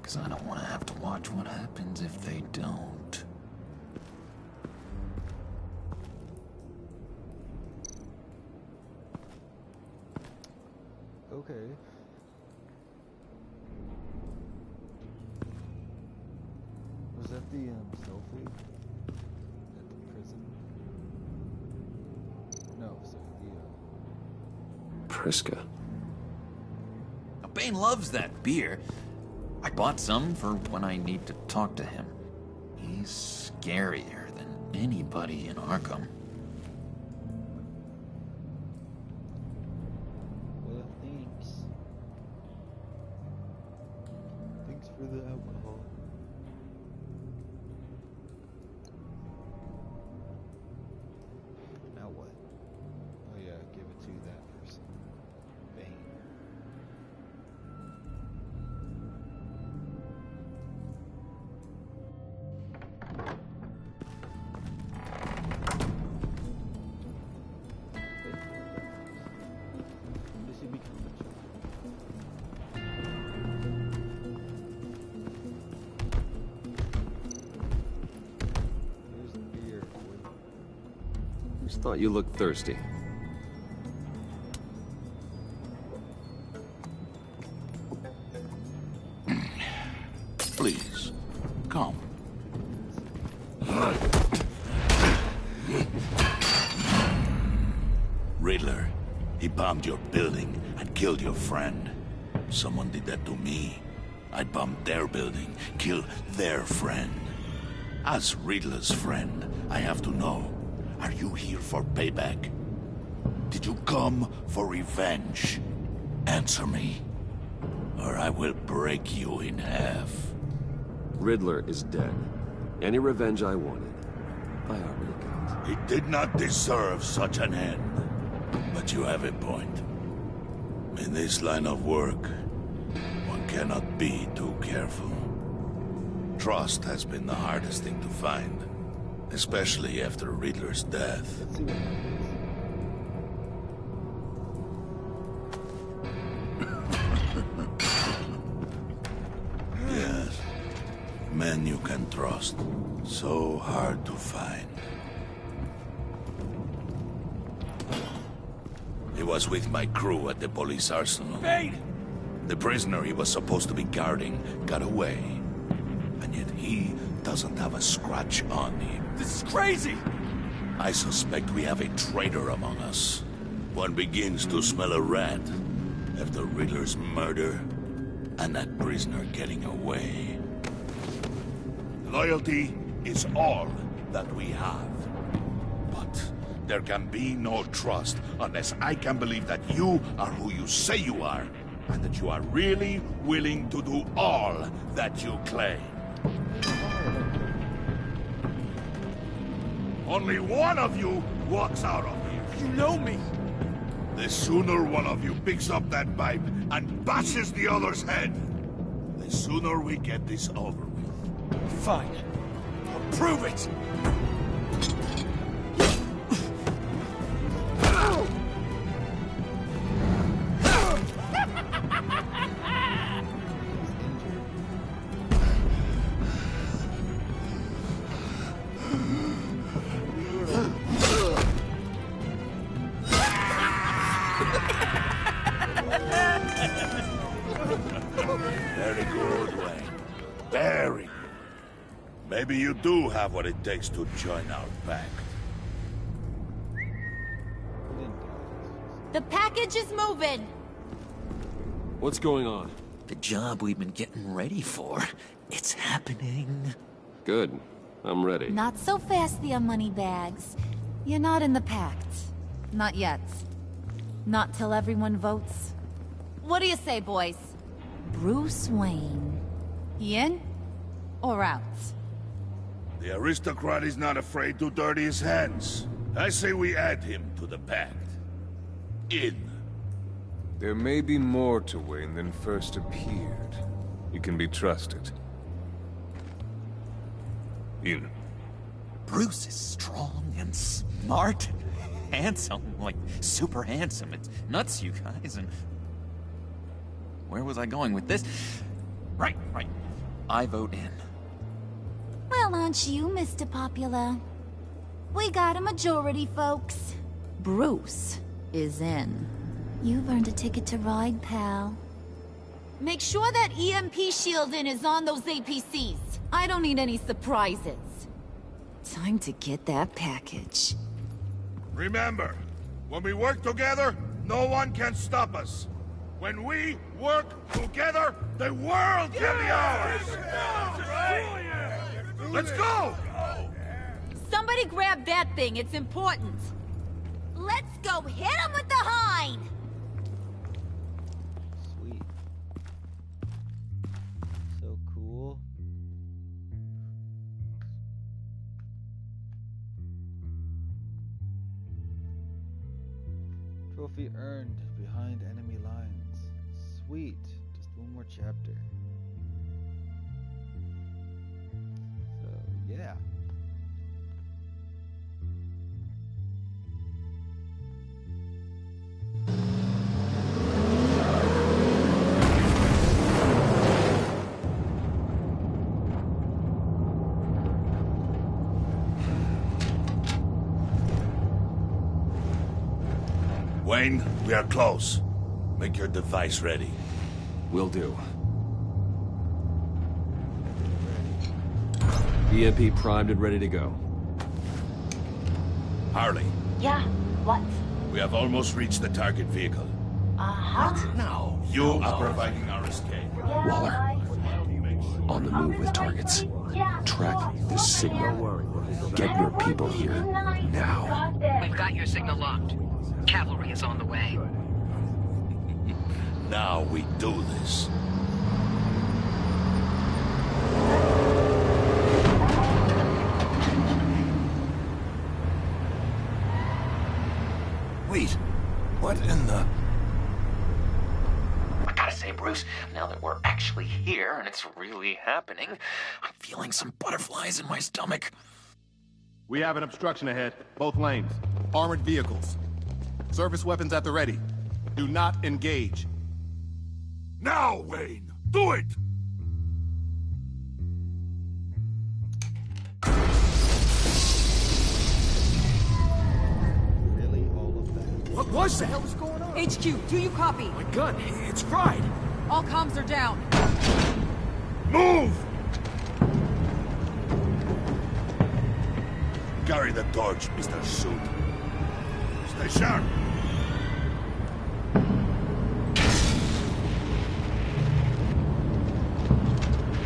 Because I don't want to have to watch what happens if they don't. Okay. Was that the selfie at the prison? No, sorry, the Priska. Now, Bane loves that beer. I bought some for when I need to talk to him. He's scarier than anybody in Arkham. Well, thanks. Thanks for the alcohol. Now what? Oh yeah, give it to that person. Bane. Just thought you looked thirsty. Please, come. Riddler, he bombed your building and killed your friend. Someone did that to me. I'd bomb their building, kill their friend. As Riddler's friend, I have to know, are you here for payback? Did you come for revenge? Answer me, or I will break you in half. Riddler is dead. Any revenge I wanted, I already got. He did not deserve such an end. But you have a point. In this line of work, one cannot be too careful. Trust has been the hardest thing to find, especially after Riddler's death. Let's see what happens. Yes. Men you can trust. So hard to find. He was with my crew at the police arsenal. Bane! The prisoner he was supposed to be guarding got away. And yet he doesn't have a scratch on him. This is crazy! I suspect we have a traitor among us. One begins to smell a rat after Riddler's murder and that prisoner getting away. Loyalty is all that we have. But there can be no trust unless I can believe that you are who you say you are, and that you are really willing to do all that you claim. Only one of you walks out of here. You know me! The sooner one of you picks up that pipe and bashes the other's head, the sooner we get this over with. Fine. I'll prove it! good, Wayne. Very good. Maybe you do have what it takes to join our pact. The package is moving. What's going on? The job we've been getting ready for. It's happening. Good. I'm ready. Not so fast, the Moneybags. You're not in the pact. Not yet. Not till everyone votes. What do you say, boys? Bruce Wayne. He in? Or out? The aristocrat is not afraid to dirty his hands. I say we add him to the pact. In. There may be more to Wayne than first appeared. You can be trusted. In. Bruce is strong and smart, handsome, like super handsome. It's nuts, you guys, and... Where was I going with this? Right. I vote in. Well, aren't you, Mr. Popular? We got a majority, folks. Bruce is in. You've earned a ticket to ride, pal. Make sure that EMP shielding is on those APCs. I don't need any surprises. Time to get that package. Remember, when we work together, no one can stop us. When we work together, the world can be ours! Let's go! Somebody grab that thing, it's important. Let's go hit him with the hind! Sweet. So cool. Trophy earned behind enemy lines. Sweet. Just one more chapter. So, yeah. Wayne, we are close. Make your device ready. Will do. EMP primed and ready to go. Harley, Yeah, what? we have almost reached the target vehicle. Uh-huh. No. You are providing our escape. Waller. On the move with targets. Track this signal. Get your people here. Now. We've got your signal locked. Cavalry is on the way. Now we do this. Wait, what in the... I gotta say, Bruce, now that we're actually here and it's really happening, I'm feeling some butterflies in my stomach. We have an obstruction ahead, both lanes. Armored vehicles. Service weapons at the ready. Do not engage. Now, Wayne! Do it! Really, all of that? What was that? What the hell is going on? HQ, do you copy? My gun, it's fried. All comms are down. Move! Carry the torch, Mr. Suit. Stay sharp.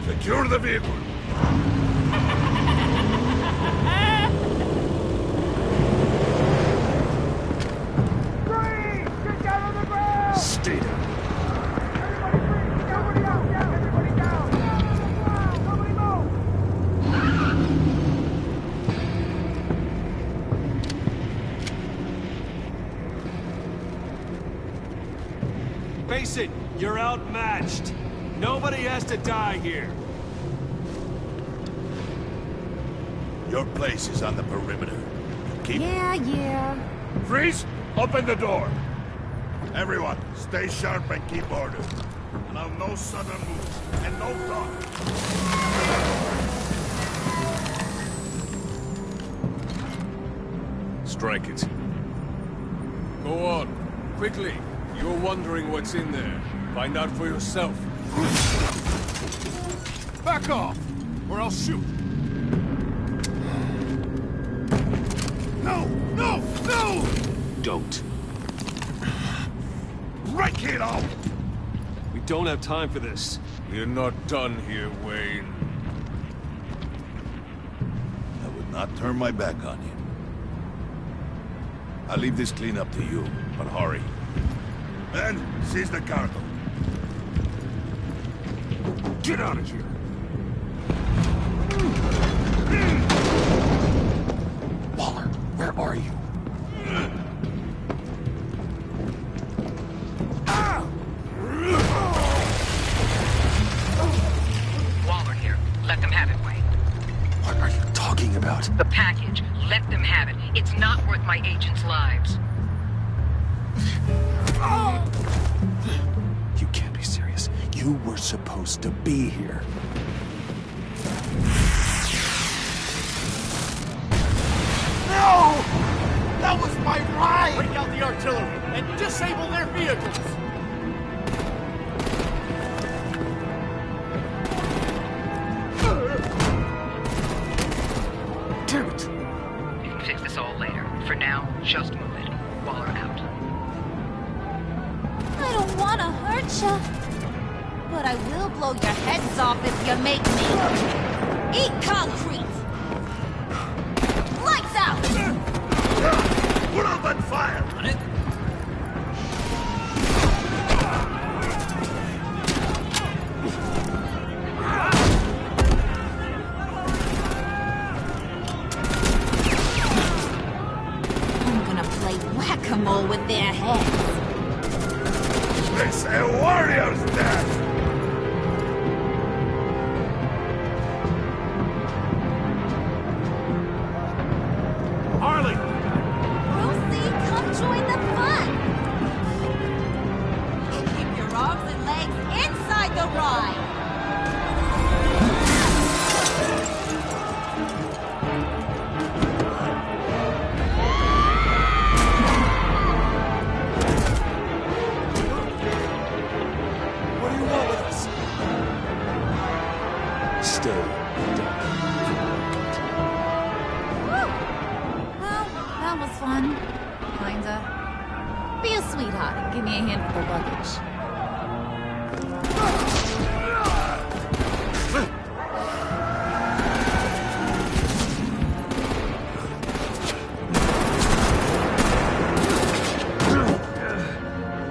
Secure the vehicle. Stay down. Face it, you're outmatched. Nobody has to die here. Your place is on the perimeter. Keep... Yeah. Freeze! Open the door! Everyone, stay sharp and keep order. Allow no sudden moves, and no talk. Strike it. Go on. Quickly. You're wondering what's in there. Find out for yourself. Back off, or I'll shoot. No! No! No! Don't. Break it off! We don't have time for this. We're not done here, Wayne. I would not turn my back on you. I'll leave this clean up to you, but hurry. And seize the cargo. Get out of here! Waller, where are you? Waller here. Let them have it, Wayne. What are you talking about? The package. Let them have it. It's not worth my agents' lives. You can't be serious. You were supposed to be here. No! That was my ride! Break out the artillery and disable their vehicles! Damn it! You can fix this all later. For now, just move it. Waller out. I don't want to hurt you, but I will blow your heads off if you make me. Eat concrete! Lights out! Put up that fire! I'm gonna play whack-a-mole with their heads. It's a warrior's death! Harley! Brucey, come join the fun! Keep your arms and legs inside the ride! What do you want with us? Stay. Woo! Well, that was fun. Kinda. Be a sweetheart and give me a hand for the luggage.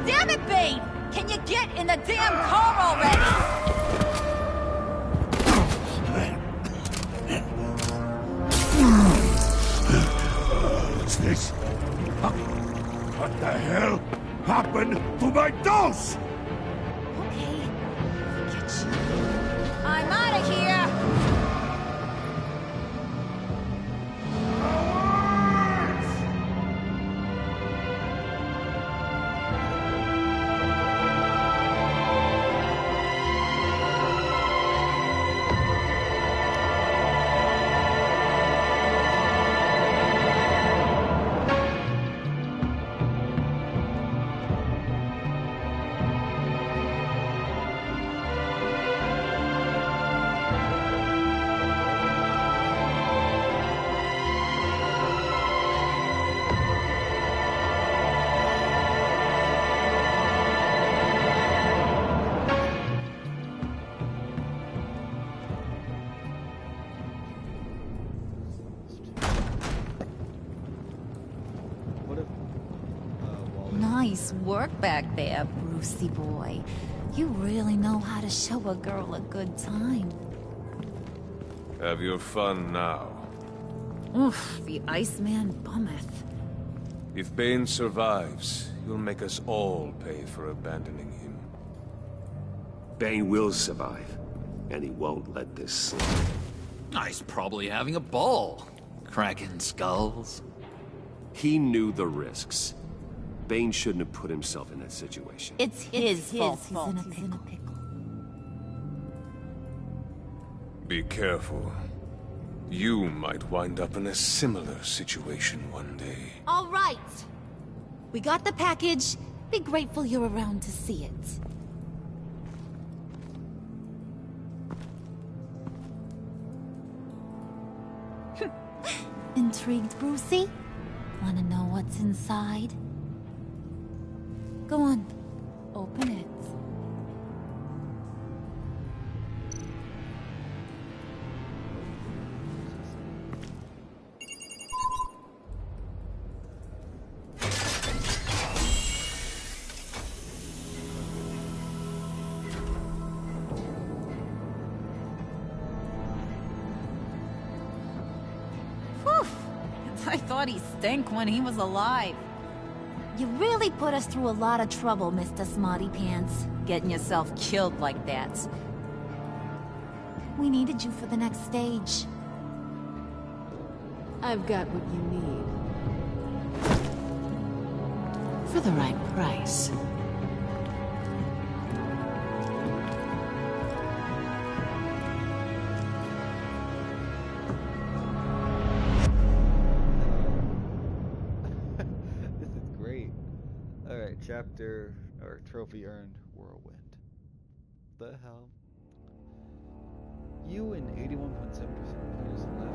Damn it, Bane! Can you get in the damn car already? What's this? What the hell happened to my dose? Okay, forget you. I'm out of here! Nice work back there, Brucey boy. You really know how to show a girl a good time. Have your fun now. Oof, the Iceman bummeth. If Bane survives, you'll make us all pay for abandoning him. Bane will survive, and he won't let this slip. He's probably having a ball. Cracking skulls. He knew the risks. Bane shouldn't have put himself in that situation. It's his fault. He's in a pickle. Be careful. You might wind up in a similar situation one day. All right. We got the package. Be grateful you're around to see it. Intrigued, Brucey? Wanna know what's inside? Go on, open it. I thought he stank when he was alive. You really put us through a lot of trouble, Mr. Smarty Pants. Getting yourself killed like that. We needed you for the next stage. I've got what you need. For the right price. Chapter or trophy earned, Whirlwind. The hell? You and 81.7% of players left.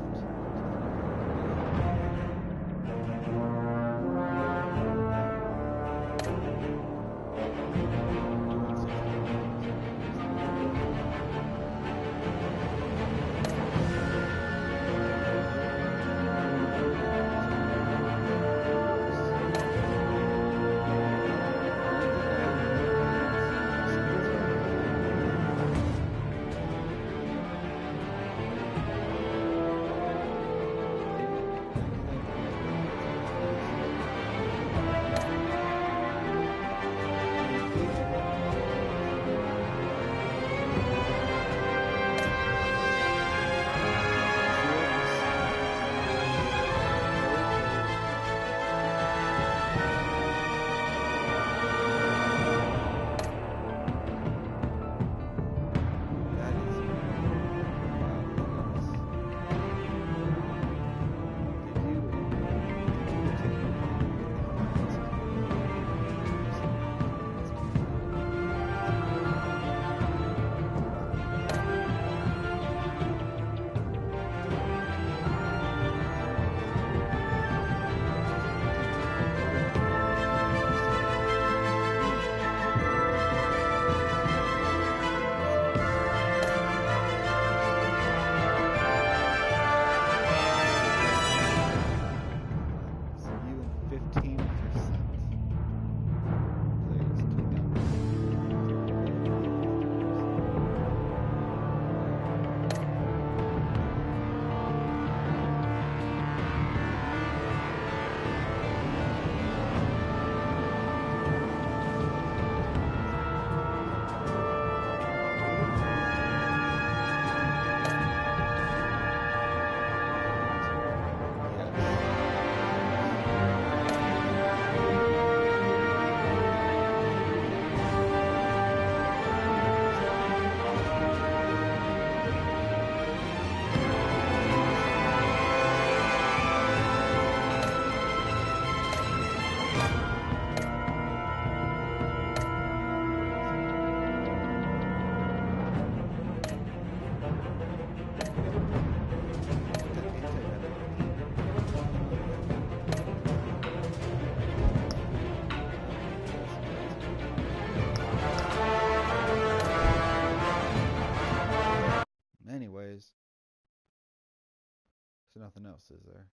There's nothing else, is there?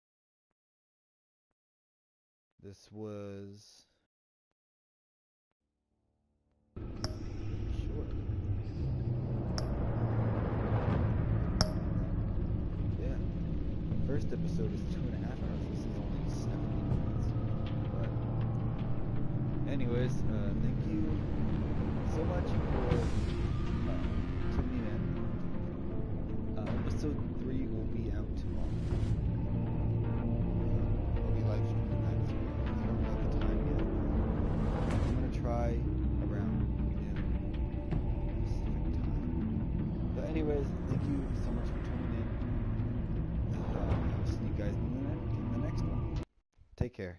This was... Sure. Yeah. First episode is 2.5 hours. This is only 70 minutes. But anyways, thank you so much for tuning in. Episode 3 will be out tomorrow. I'll be live streaming that as well. I don't know the time yet. I'm gonna try around noon Pacific time. But anyways, thank you so much for tuning in. I'll see you guys in the next one. Take care.